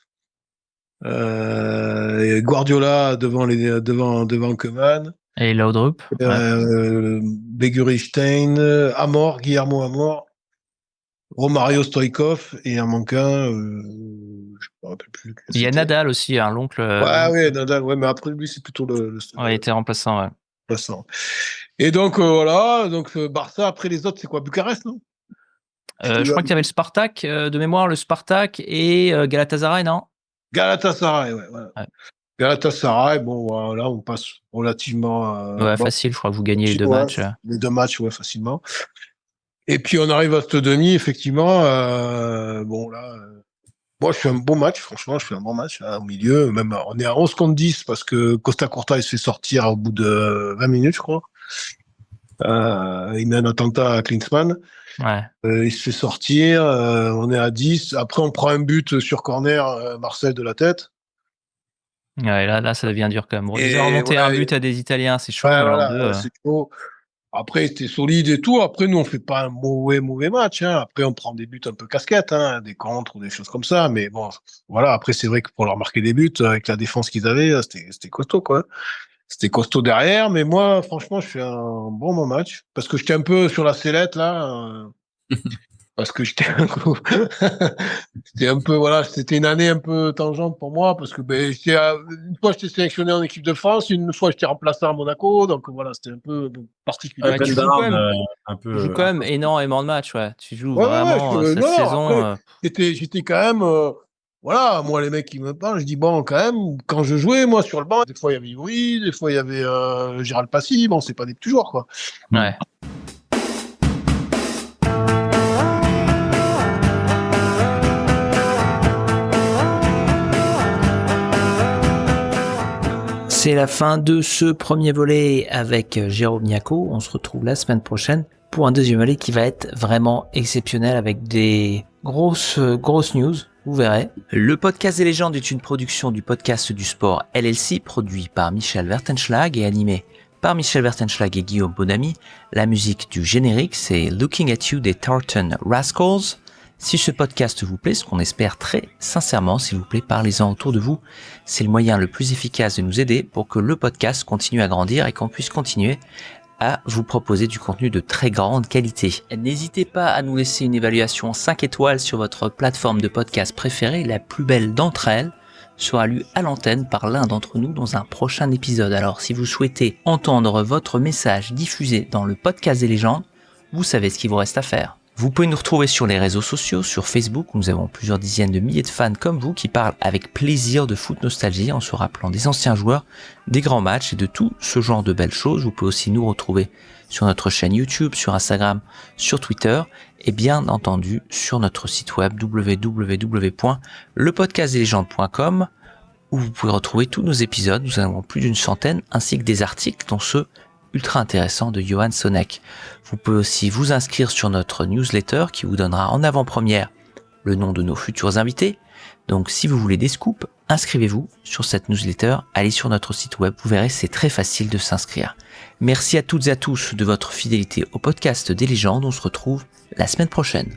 et Guardiola devant Koeman, Et Laudrup. Ouais. Beguristein, Guillermo Amor, Romario Stoïkov et un manquin, je me rappelle plus qui Il y a c'était. Nadal aussi, hein, l'oncle. Ouais, Nadal, ouais, mais après lui c'est plutôt Ouais, il était remplaçant, ouais. remplaçant. Et donc voilà, donc Barça, après les autres c'est quoi? Bucarest, non? Je crois qu'il y avait le Spartak, de mémoire, le Spartak et Galatasaray, non? Galatasaray, ouais, voilà. Ouais. Galatasaray, bon, voilà, on passe relativement Ouais, bon, facile, je crois que vous gagnez les deux ouais, matchs. les 2 matchs, ouais, facilement. Et puis on arrive à cette demi, effectivement, bon là, moi je fais un bon match, franchement, je fais un bon match au milieu, même on est à 11 contre 10 parce que Costa Curta il se fait sortir au bout de 20 minutes, je crois. Il met un attentat à Klinsmann. Ouais. Il se fait sortir, on est à 10. Après, on prend un but sur corner, Marseille de la tête. Ouais, là, ça devient dur quand même. Bon, déjà Et remonter un ouais, but à des Italiens, c'est chaud. ouais, Alors voilà, deux, ouais, c'est chaud. Après, c'était solide et tout. Après, nous, on fait pas un mauvais match, hein. Après, on prend des buts un peu casquettes, hein, des contres ou des choses comme ça. Mais bon, voilà. Après, c'est vrai que pour leur marquer des buts, avec la défense qu'ils avaient, c'était costaud, quoi. C'était costaud derrière. Mais moi, franchement, je fais un bon match. Parce que j'étais un peu sur la sellette, là. Parce que j'étais c'était un peu, voilà, c'était une année un peu tangente pour moi. Parce que, ben, une fois, j'étais sélectionné en équipe de France. Une fois, j'étais remplaçant à Monaco. Donc, voilà, c'était un peu particulier. ouais, Up and tu joues quand down, même. un Tu joues peu. quand même énormément de matchs, ouais. Tu joues Ouais, vraiment cette non, saison. après, j'étais quand même, voilà, moi, les mecs qui me parlent, je dis, bon, quand même, quand je jouais, moi, sur le banc, des fois, il y avait Ivry, des fois, il y avait Gérald Passy, bon, c'est pas des petits joueurs, quoi. Ouais. C'est la fin de ce premier volet avec Jérôme Niaco. On se retrouve la semaine prochaine pour un deuxième volet qui va être vraiment exceptionnel avec des grosses news. Vous verrez. Le podcast des légendes est une production du podcast du sport LLC, produit par Michel Wertenschlag et animé par Michel Wertenschlag et Guillaume Bonamy. La musique du générique, c'est Looking at You des Tartan Rascals. Si ce podcast vous plaît, ce qu'on espère très sincèrement, s'il vous plaît, parlez-en autour de vous. C'est le moyen le plus efficace de nous aider pour que le podcast continue à grandir et qu'on puisse continuer à vous proposer du contenu de très grande qualité. N'hésitez pas à nous laisser une évaluation 5 étoiles sur votre plateforme de podcast préférée. La plus belle d'entre elles sera lue à l'antenne par l'un d'entre nous dans un prochain épisode. Alors si vous souhaitez entendre votre message diffusé dans le podcast des légendes, vous savez ce qu'il vous reste à faire. Vous pouvez nous retrouver sur les réseaux sociaux, sur Facebook, où nous avons plusieurs dizaines de milliers de fans comme vous qui parlent avec plaisir de foot nostalgie en se rappelant des anciens joueurs, des grands matchs et de tout ce genre de belles choses. Vous pouvez aussi nous retrouver sur notre chaîne YouTube, sur Instagram, sur Twitter et bien entendu sur notre site web www.lepodcastdeslégendes.com où vous pouvez retrouver tous nos épisodes. Nous en avons plus d'une centaine ainsi que des articles dont ceux ultra intéressant de Johan Sonek. Vous pouvez aussi vous inscrire sur notre newsletter qui vous donnera en avant-première le nom de nos futurs invités. Donc si vous voulez des scoops, inscrivez-vous sur cette newsletter, allez sur notre site web, vous verrez c'est très facile de s'inscrire. Merci à toutes et à tous de votre fidélité au podcast des légendes, on se retrouve la semaine prochaine.